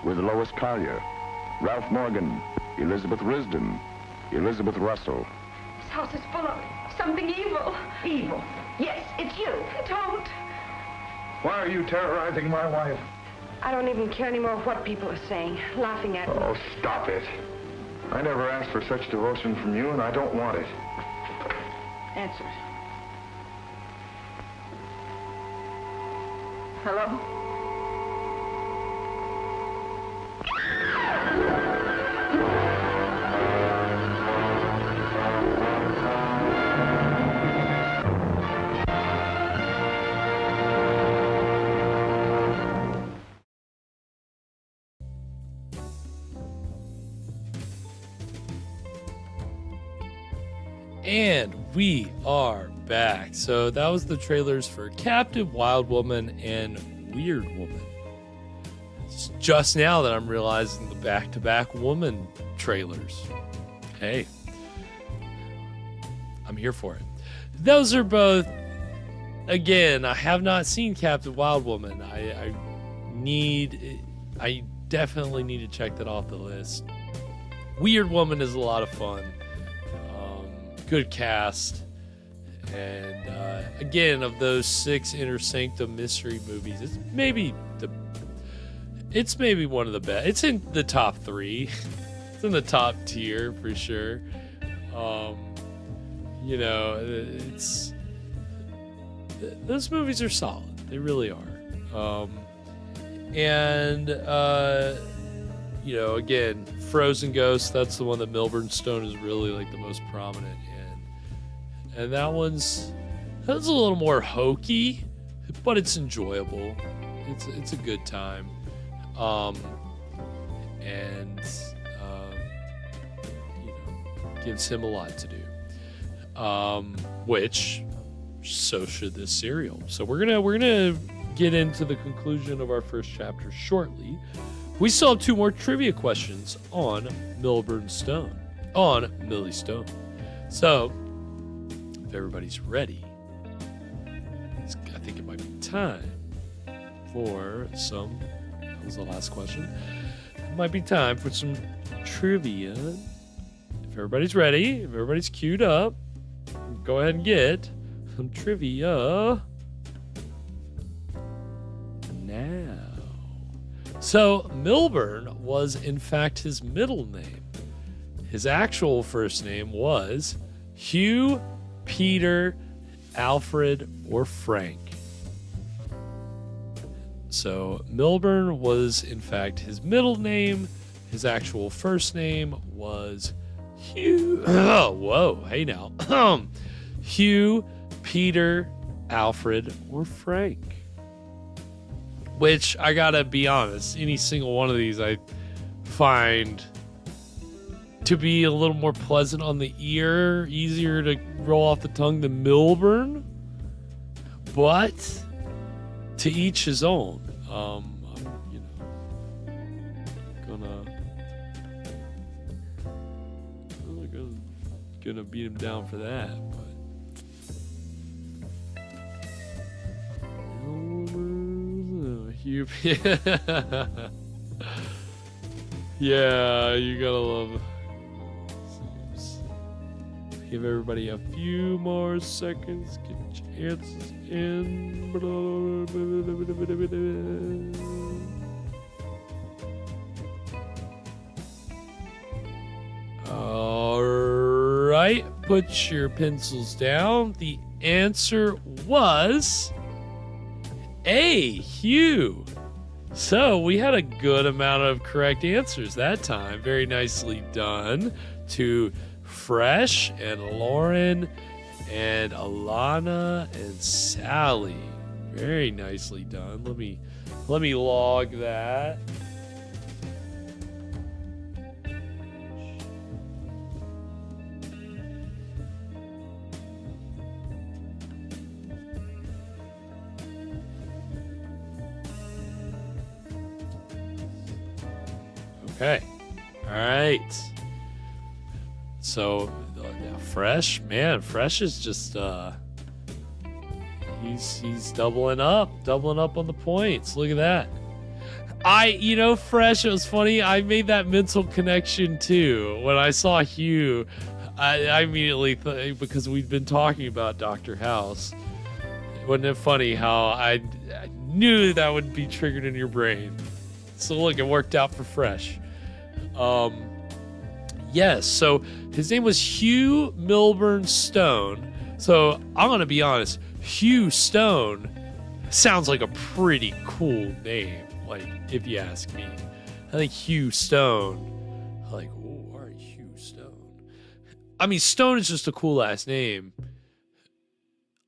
with Lois Collier, Ralph Morgan, Elizabeth Risdon, Elizabeth Russell. This house is full of something evil. Evil. Yes, it's you. Don't. Why are you terrorizing my wife? I don't even care anymore what people are saying, laughing at me. Oh, stop it. I never asked for such devotion from you, and I don't want it. Answer. Hello? And we are back. So that was the trailers for Captive Wild Woman and Weird Woman. It's just now that I'm realizing the back-to-back woman trailers. Hey, I'm here for it. Those are both, again, I have not seen Captive Wild Woman. I definitely need to check that off the list. Weird Woman is a lot of fun. Good cast, and again, of those 6 Inner Sanctum mystery movies, it's maybe one of the best. It's in the top 3. It's in the top tier for sure. You know, those movies are solid. They really are. And you know, again, Frozen Ghost. That's the one that Milburn Stone is really like the most prominent in. And that's a little more hokey, but it's enjoyable. It's a good time, and you know, gives him a lot to do. Which, so should this serial. So we're gonna get into the conclusion of our first chapter shortly, We still have 2 more trivia questions on Milburn Stone. On Millie Stone. So, if everybody's ready, I think it might be time for some... That was the last question. It might be time for some trivia. If everybody's ready, if everybody's queued up, go ahead and get some trivia now. So, Milburn was, in fact, his middle name. His actual first name was Hugh, Peter, Alfred, or Frank. So, Milburn was, in fact, his middle name. His actual first name was Hugh. Oh, whoa, hey now. Hugh, Peter, Alfred, or Frank. Which, I gotta be honest, any single one of these I find to be a little more pleasant on the ear, easier to roll off the tongue than Milburn. But to each his own. I'm, gonna beat him down for that. But yeah, you gotta love. Give everybody a few more seconds. Get your answers in. All right, put your pencils down. The answer was A, Hugh. So we had a good amount of correct answers that time. Very nicely done to Fresh and Lauren and Alana and Sally. Very nicely done. Let me log that. Okay. All right. So, Fresh, man, Fresh is just he's doubling up on the points. Look at that. Fresh, it was funny. I made that mental connection too when I saw Hugh. I immediately because we've been talking about Dr. House. Wasn't it funny how I knew that would be triggered in your brain? So look, it worked out for Fresh. Yes, so his name was Hugh Milburn Stone. So I'm going to be honest, Hugh Stone sounds like a pretty cool name, like, if you ask me. I think Hugh Stone, like, oh, all right, Hugh Stone. I mean, Stone is just a cool ass name.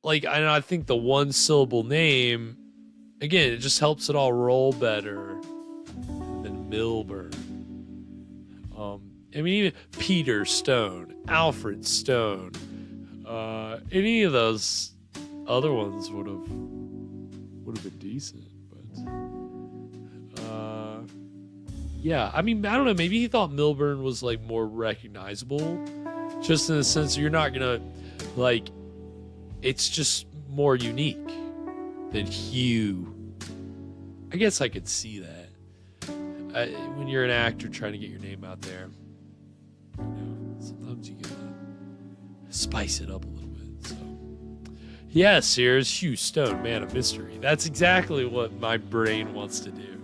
Like, I think the one syllable name, again, it just helps it all roll better than Milburn. I mean, even Peter Stone, Alfred Stone, any of those other ones would have been decent. But yeah, I mean, I don't know. Maybe he thought Milburn was like more recognizable, just in the sense that you're not gonna like. It's just more unique than Hugh. I guess I could see that. When you're an actor trying to get your name out there, sometimes you gotta spice it up a little bit. So, yes, here's Hugh Stone, man of mystery. That's exactly what my brain wants to do.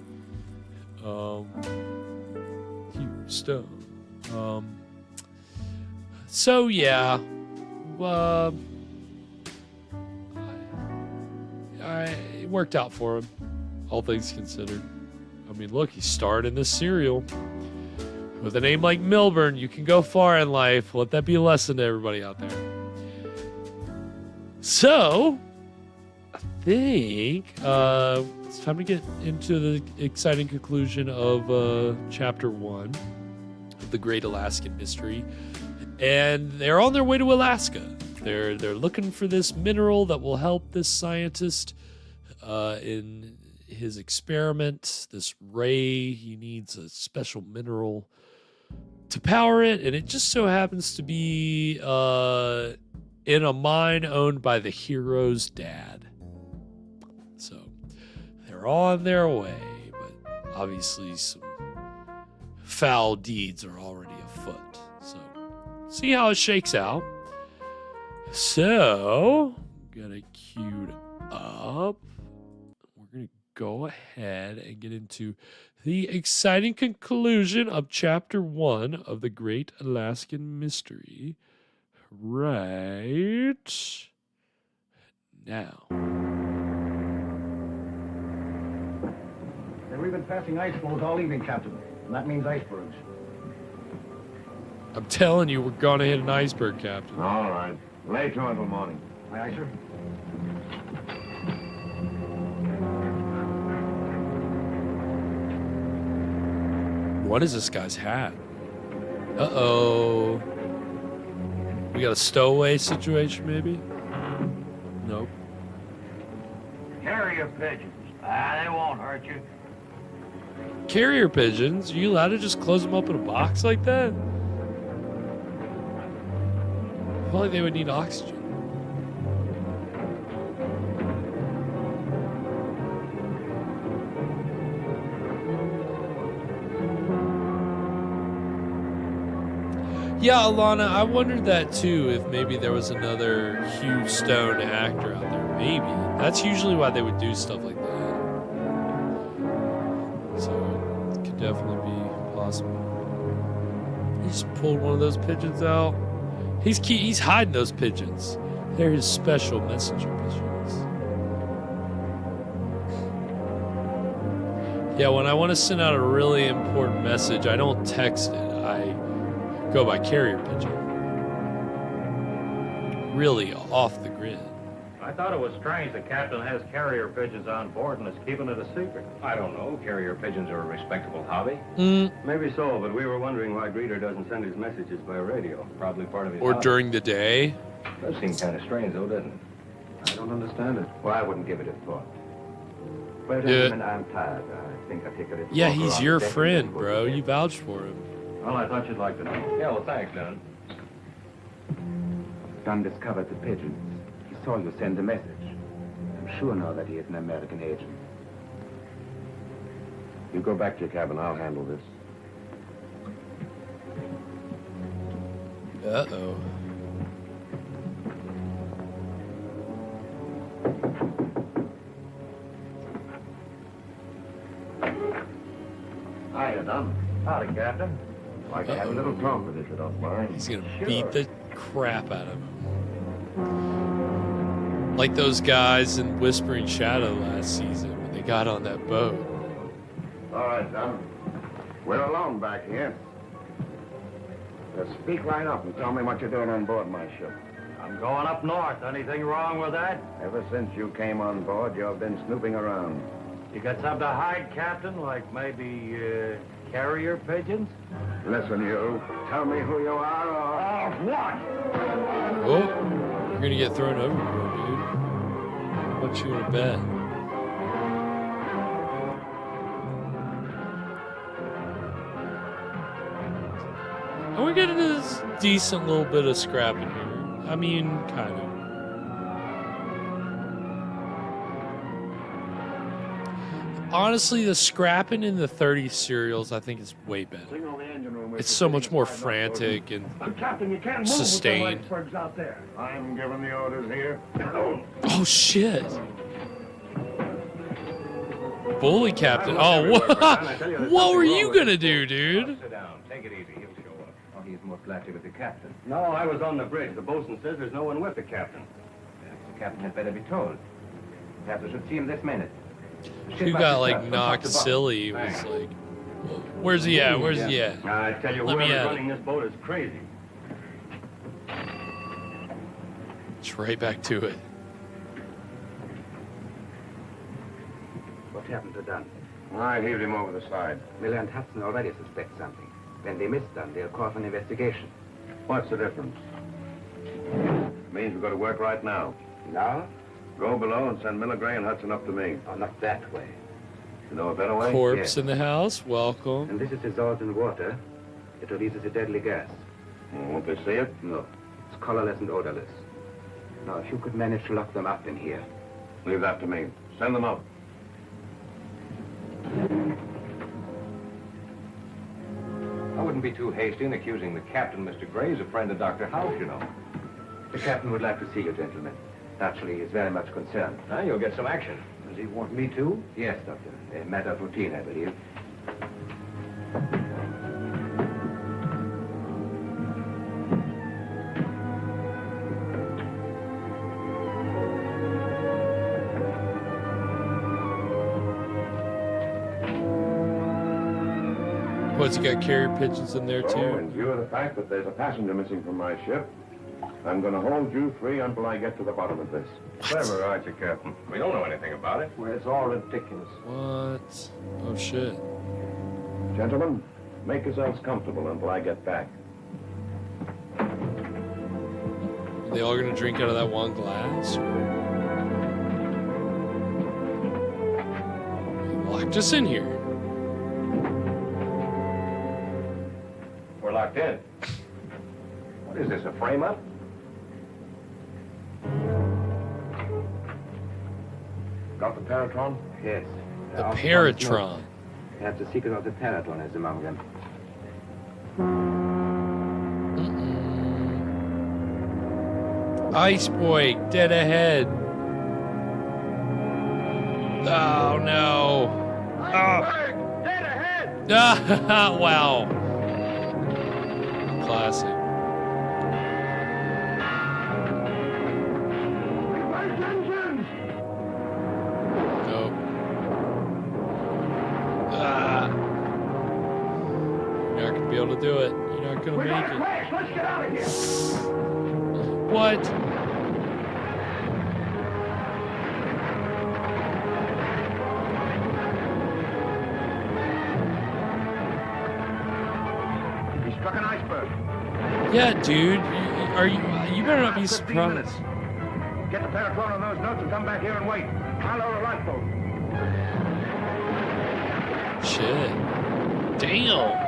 Hugh Stone. So yeah, it worked out for him, all things considered. I mean, look, he starred in this serial. With a name like Milburn, you can go far in life. Let that be a lesson to everybody out there. So, I think it's time to get into the exciting conclusion of Chapter 1 of The Great Alaskan Mystery. And they're on their way to Alaska. They're looking for this mineral that will help this scientist in his experiment, this ray. He needs a special mineral to power it, and it just so happens to be in a mine owned by the hero's dad. So they're on their way, but obviously some foul deeds are already afoot. So see how it shakes out. So got it queued up. We're going to go ahead and get into the exciting conclusion of Chapter 1 of the Great Alaskan Mystery right now. And we've been passing ice floes all evening, Captain. And that means icebergs. I'm telling you, we're going to hit an iceberg, Captain. All right. Lay to until morning. Aye, aye, sir. What is this guy's hat? Uh-oh. We got a stowaway situation, maybe? Nope. Carrier pigeons. They won't hurt you. Carrier pigeons? Are you allowed to just close them up in a box like that? I feel like they would need oxygen. Yeah, Alana, I wondered that too, if maybe there was another Hugh Stone actor out there. Maybe. That's usually why they would do stuff like that. So, it could definitely be possible. He just pulled one of those pigeons out. He's hiding those pigeons. They're his special messenger pigeons. Yeah, when I want to send out a really important message, I don't text it. I go by carrier pigeon. Really off the grid. I thought it was strange the captain has carrier pigeons on board and is keeping it a secret. I don't know. Carrier pigeons are a respectable hobby. Maybe so, but we were wondering why Greeter doesn't send his messages by radio. Probably part of his Or hobby. during the day. Does seem kind of strange, though, doesn't it? I don't understand it. Well, I wouldn't give it a thought. Well, Yeah. gentlemen, I'm tired. I think I'll take a little Yeah, walk he's around your the deck friend, and then go bro. to bed. You vouched for him. Well, I thought you'd like to know. Yeah, well, thanks, Don. Dunn discovered the pigeons. He saw you send a message. I'm sure now that he is an American agent. You go back to your cabin. I'll handle this. Uh-oh. Hiya, Don. Howdy, Captain. Like to have a little talk with you, if you don't mind. He's gonna beat the crap out of him. Like those guys in Whispering Shadow last season when they got on that boat. All right, Don. We're alone back here. Just speak right up and tell me what you're doing on board my ship. I'm going up north. Anything wrong with that? Ever since you came on board, you've been snooping around. You got something to hide, Captain? Like maybe, carrier pigeons? Listen, you. Tell me who you are, or... What? Oh, you're gonna get thrown overboard, dude. What you wanna bet? And we're getting this decent little bit of scrapping here. I mean, kind of. Honestly, the scrapping in the 30 serials, I think, is way better. It's so much more frantic and Captain, you can't move sustained. with the icebergs out there. I'm giving the orders here. Oh, shit. Bully Captain. Oh, what were you gonna do, dude? Sit down. Take it easy. He'll show up. Oh, he's most likely with the captain. No, I was on the bridge. The bosun says there's no one with the captain. Perhaps the captain had better be told. Perhaps I should see him this minute. Who got, like, knocked silly was like, where's he at? Where's he at? I tell you, Let me whoever's at running it. this boat is crazy. It's right back to it. What happened to Dunn? I heaved him over the side. Miller and Hudson already suspect something. When they miss Dunn, they'll call for an investigation. What's the difference? Means we've got to work right now. Now? Go below and send Miller, Gray, and Hudson up to me. Oh, not that way. You know a better way? Corpse Yes. in the house. Welcome. And this is dissolved in water. It releases a deadly gas. Won't they see it? No. It's colorless and odorless. Now, if you could manage to lock them up in here. Leave that to me. Send them up. I wouldn't be too hasty in accusing the captain. Mr. Gray's a friend of Dr. House, you know. The captain would like to see you, gentlemen. Naturally, he's very much concerned. Now, you'll get some action. Does he want me to? Yes, Doctor. A matter of routine, I believe. What's he got? Carrier pigeons in there So, too. in view of the fact that there's a passenger missing from my ship, I'm going to hold you free until I get to the bottom of this. Clever, aren't you, Captain? We don't know anything about it. Well, it's all ridiculous. What? Oh shit. Gentlemen, make yourselves comfortable until I get back. Are they all gonna drink out of that one glass? They locked us in here. We're locked in. What is this, a frame-up? Got the Paratron? Yes. The Paratron. Perhaps the secret of the Paratron is among them. Ice Boy, dead ahead. Oh no. Oh. Dead ahead! Wow. Classic. Nope. You're not gonna be able to do it. You're not gonna make it. Let's get out of here! What? He struck an iceberg. Yeah, dude. You better not be 15 surprised. minutes. Get the Paratron on those notes and come back here and wait. I'll lower a lifeboat. Shit. Damn.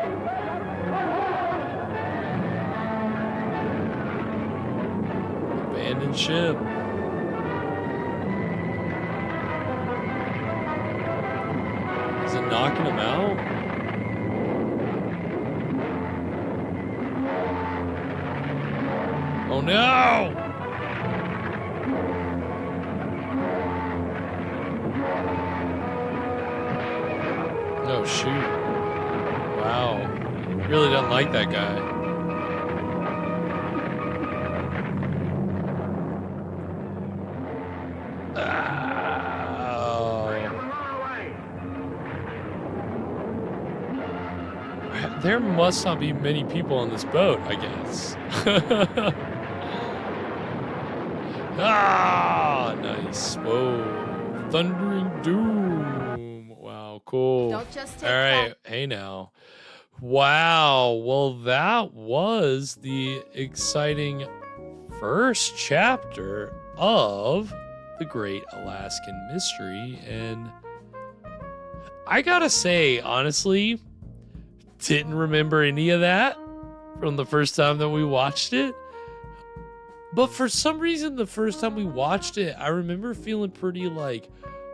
Abandoned ship. Is it knocking him out? Oh no! Oh shoot. Wow. Really doesn't like that guy. There must not be many people on this boat, I guess. Ah, nice. Whoa. Thundering Doom. Wow, cool. Don't just All take right. Hey now. Wow. Well, that was the exciting first chapter of The Great Alaskan Mystery. And I gotta say, honestly, didn't remember any of that from the first time that we watched it. But for some reason, the first time we watched it, I remember feeling pretty like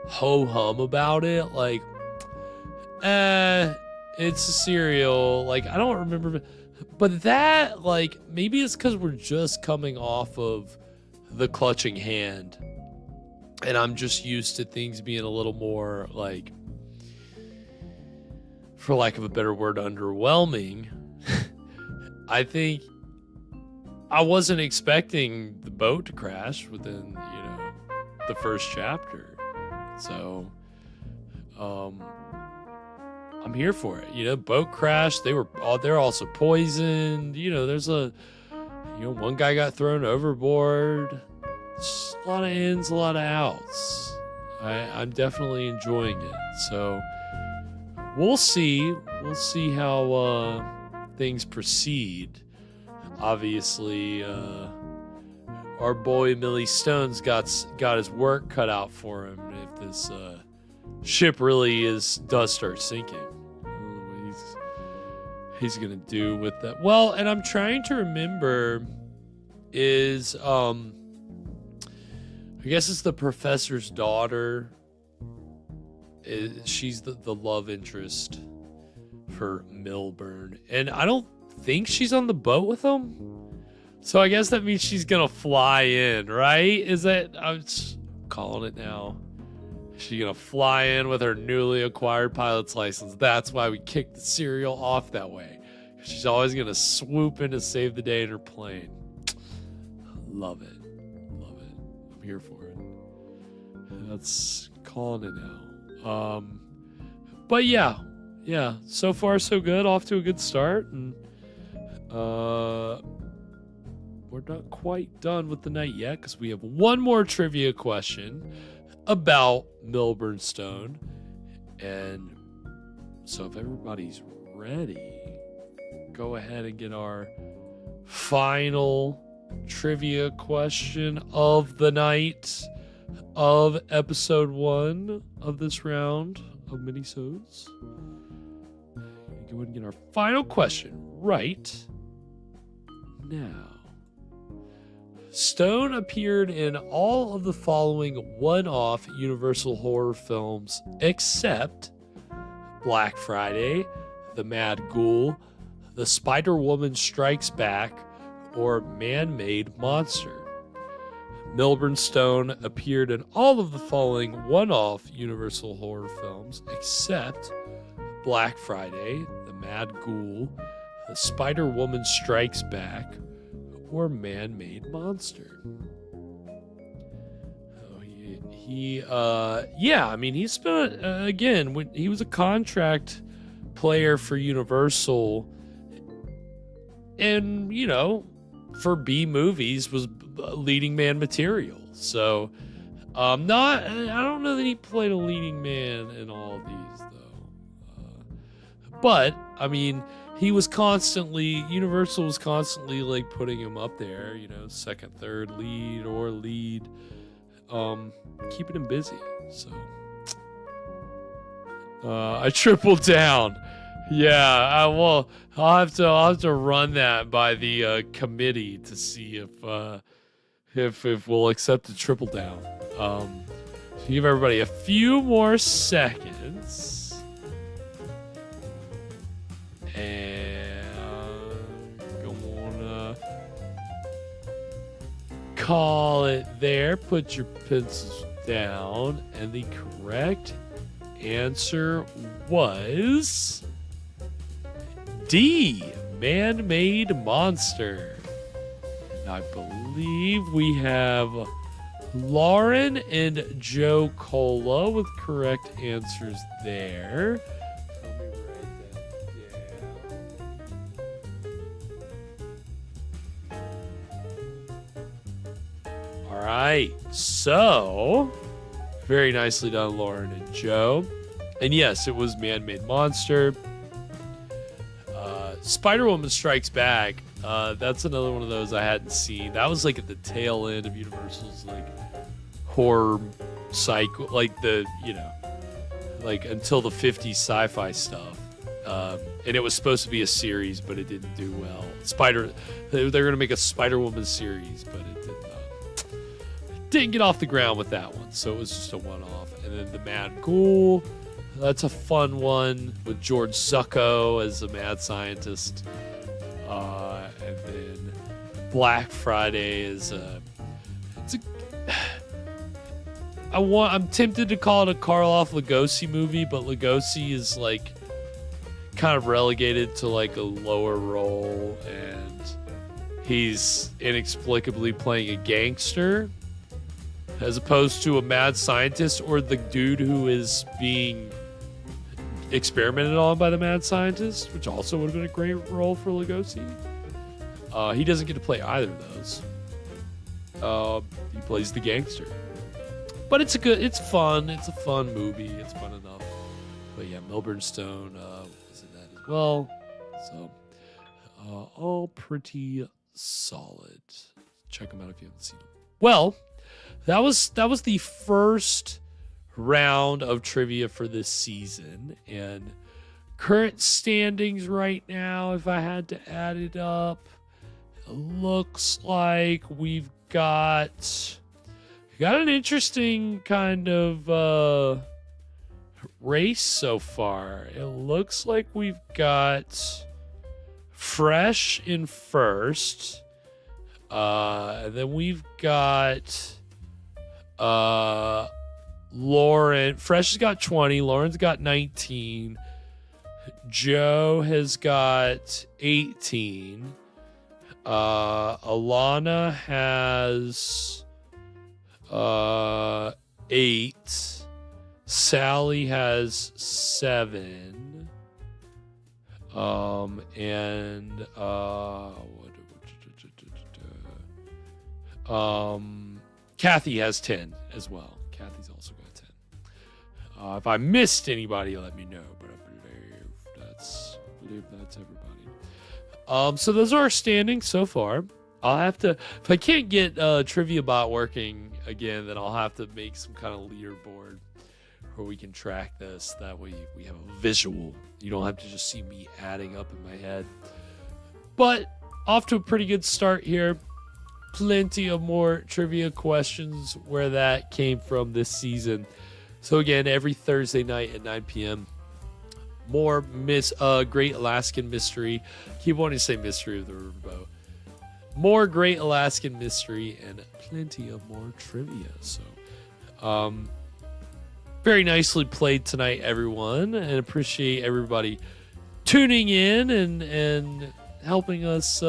ho-hum about it. Like, it's a cereal. Like, I don't remember. But that, like, maybe it's because we're just coming off of The Clutching Hand. And I'm just used to things being a little more, like, for lack of a better word, underwhelming. I think I wasn't expecting the boat to crash within, the first chapter. So, I'm here for it. Boat crash. They're also poisoned. There's one guy got thrown overboard. Just a lot of ins, a lot of outs. I'm definitely enjoying it. So, we'll see. We'll see how things proceed. Obviously, our boy Millie Stone's got his work cut out for him if this ship really does start sinking. I don't know what he's gonna do with that. Well, and I'm trying to remember is I guess it's the professor's daughter. She's the love interest for Milburn, and I don't think she's on the boat with him. So I guess that means she's gonna fly in, right? Is that, I'm just calling it now. She's gonna fly in with her newly acquired pilot's license. That's why we kicked the serial off that way. She's always gonna swoop in to save the day in her plane. Love it. Love it. I'm here for it. That's calling it now. But yeah, so far so good. Off to a good start, and we're not quite done with the night yet because we have one more trivia question about Milburn Stone. And so if everybody's ready, go ahead and get our final trivia question of the night of episode 1 of this round of Minisodes. Go ahead and get our final question right now. Stone appeared in all of the following one-off Universal horror films except Black Friday, The Mad Ghoul, The Spider-Woman Strikes Back, or Man-Made Monster. Milburn Stone appeared in all of the following one-off Universal horror films except Black Friday, The Mad Ghoul, The Spider-Woman Strikes Back, or Man-Made Monster. He's been, again, when he was a contract player for Universal, and, you know, for B movies was leading man material. So, I don't know that he played a leading man in all of these, though. But, I mean, Universal was constantly like putting him up there, you know, second, third lead or lead, keeping him busy. So, I tripled down. Yeah, I'll have to run that by the committee to see if we'll accept a triple down. So give everybody a few more seconds. And gonna call it there. Put your pencils down, and the correct answer was D, Man-Made Monster. And I believe we have Lauren and Joe Cola with correct answers there. All right, so very nicely done, Lauren and Joe. And yes, it was Man-Made Monster. Spider-Woman Strikes Back. That's another one of those I hadn't seen. That was like at the tail end of Universal's like horror cycle, like like until the 50s sci-fi stuff. And it was supposed to be a series, but it didn't do well. They were going to make a Spider-Woman series, but it didn't get off the ground with that one. So it was just a one-off. And then The Mad Ghoul. That's a fun one with George Zucco as a mad scientist. And then Black Friday is I'm tempted to call it a Karloff Lugosi movie, but Lugosi is like kind of relegated to like a lower role, and he's inexplicably playing a gangster as opposed to a mad scientist or the dude who is being experimented on by the mad scientist, which also would have been a great role for Lugosi. He doesn't get to play either of those. He plays the gangster. But it's fun. It's a fun movie. It's fun enough. But yeah, Milburn Stone is in that as well. So all pretty solid. Check them out if you haven't seen them. Well, that was the first round of trivia for this season. And current standings right now, if I had to add it up, it looks like we've got an interesting kind of race so far. It looks like we've got Fresh in first. And then we've got Lauren. Fresh has got 20. Lauren's got 19. Joe has got 18. Alana has 8. Sally has 7. Kathy has 10 as well. Kathy's also got 10. If I missed anybody, let me know, but I believe that's everybody. So those are our standings so far. I'll have to, if I can't get Trivia Bot working again, then I'll have to make some kind of leaderboard where we can track this. That way we have a visual. You don't have to just see me adding up in my head. But off to a pretty good start here. Plenty of more trivia questions where that came from this season. So again, every Thursday night at 9 p.m. more Great Alaskan Mystery. Keep wanting to say Mystery of the Riverboat. More Great Alaskan Mystery and plenty of more trivia. So, very nicely played tonight, everyone, and appreciate everybody tuning in and helping us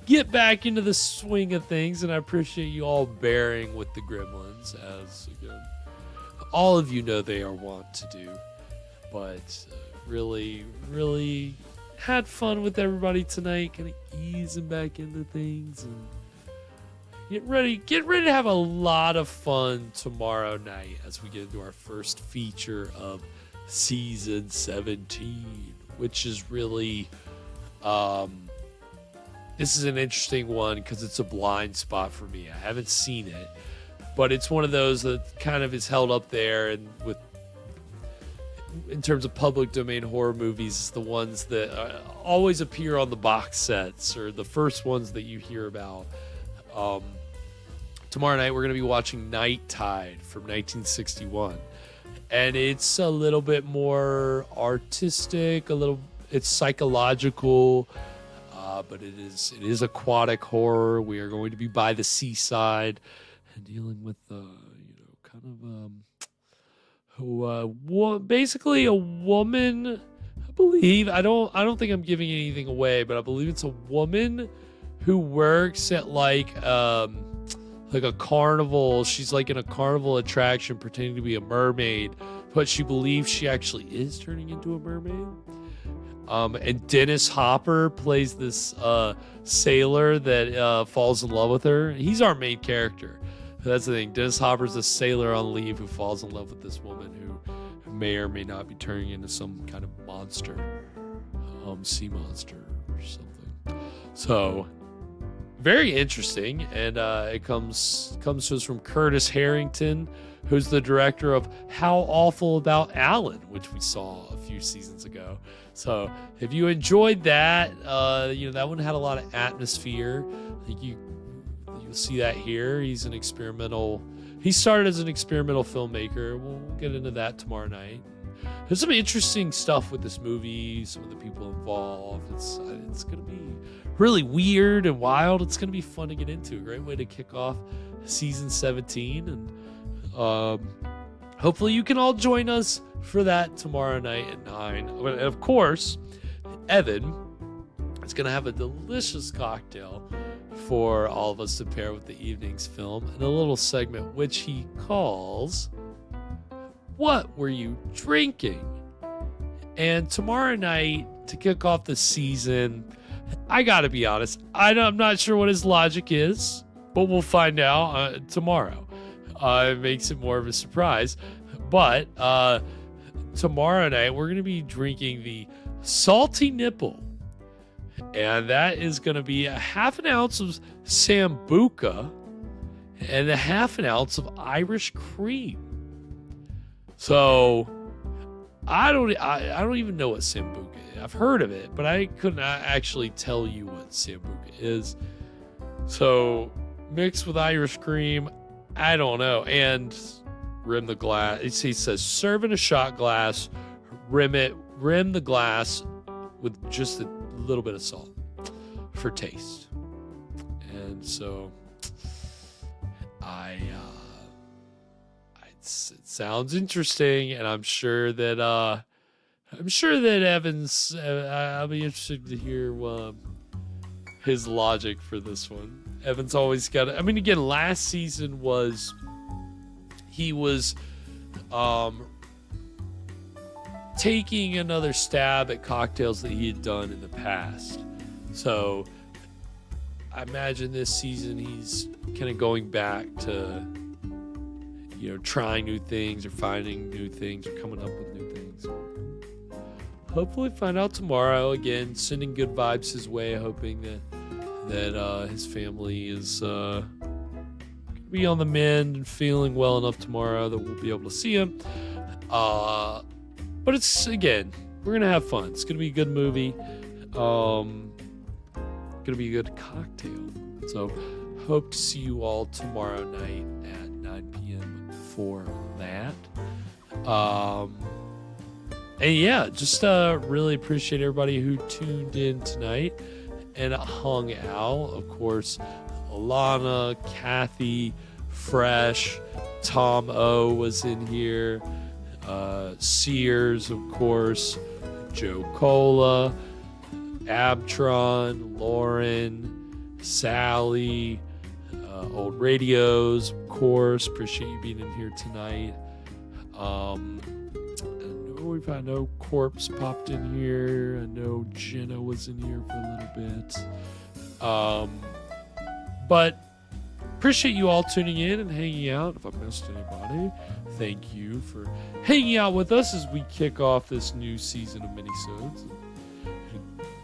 get back into the swing of things. And I appreciate you all bearing with the gremlins, as again, all of you know they are wont to do. But really, really had fun with everybody tonight, kind of easing back into things and get ready to have a lot of fun tomorrow night as we get into our first feature of season 17, which is really this is an interesting one because it's a blind spot for me. I haven't seen it, but it's one of those that kind of is held up there, and in terms of public domain horror movies, it's the ones that always appear on the box sets or the first ones that you hear about. Tomorrow night, we're going to be watching Night Tide from 1961. And it's a little bit more artistic, it's psychological, but it is aquatic horror. We are going to be by the seaside and dealing with, basically a woman. I believe I don't think I'm giving anything away, but I believe it's a woman who works at like a carnival. She's like in a carnival attraction pretending to be a mermaid, but she believes she actually is turning into a mermaid. And Dennis Hopper plays this sailor that falls in love with her. He's our main character. That's the thing. Dennis Hopper's a sailor on leave who falls in love with this woman who may or may not be turning into some kind of monster, sea monster or something. So, very interesting. And it comes to us from Curtis Harrington, who's the director of How Awful About Alan, which we saw a few seasons ago. So, if you enjoyed that, that one had a lot of atmosphere. I think you'll see that here. He started as an experimental filmmaker. We'll get into that tomorrow night. There's some interesting stuff with this movie, some of the people involved. It's going to be really weird and wild. It's going to be fun to get into. A great way to kick off season 17. And hopefully you can all join us for that tomorrow night at 9. And of course, Evan is going to have a delicious cocktail for all of us to pair with the evening's film in a little segment which he calls What Were You Drinking? And tomorrow night, to kick off the season, I gotta be honest, I'm not sure what his logic is, but we'll find out tomorrow. It makes it more of a surprise. But tomorrow night, we're gonna be drinking the Salty Nipple. And that is going to be a half an ounce of Sambuca and a half an ounce of Irish cream. So I don't even know what Sambuca is. I've heard of it, but I couldn't actually tell you what Sambuca is. So mixed with Irish cream, I don't know. And rim the glass. He says serve in a shot glass, rim the glass with just a little bit of salt for taste. And so it sounds interesting, and I'm sure that Evans, I'll be interested to hear his logic for this one. Evans always got it. I mean, again, last season he was taking another stab at cocktails that he had done in the past. So I imagine this season he's kind of going back to, trying new things or finding new things or coming up with new things. Hopefully find out tomorrow. Again, sending good vibes his way, hoping that his family is gonna be on the mend and feeling well enough tomorrow that we'll be able to see him. But it's, again, we're gonna have fun. It's gonna be a good movie. Gonna be a good cocktail. So hope to see you all tomorrow night at 9 p.m. for that. And yeah, just really appreciate everybody who tuned in tonight and hung out. Of course, Alana, Kathy, Fresh, Tom O was in here, Sears, of course, Joe Cola, Abtron, Lauren, Sally, Old Radios, of course. Appreciate you being in here tonight. I know Corpse popped in here. I know Jenna was in here for a little bit. But appreciate you all tuning in and hanging out. If I missed anybody, thank you for hanging out with us as we kick off this new season of Minisodes.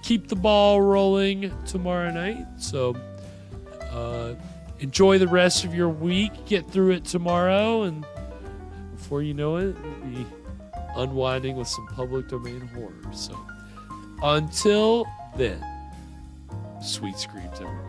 Keep the ball rolling tomorrow night. So enjoy the rest of your week. Get through it tomorrow, and before you know it, we'll be unwinding with some public domain horror. So until then, sweet screams, everybody.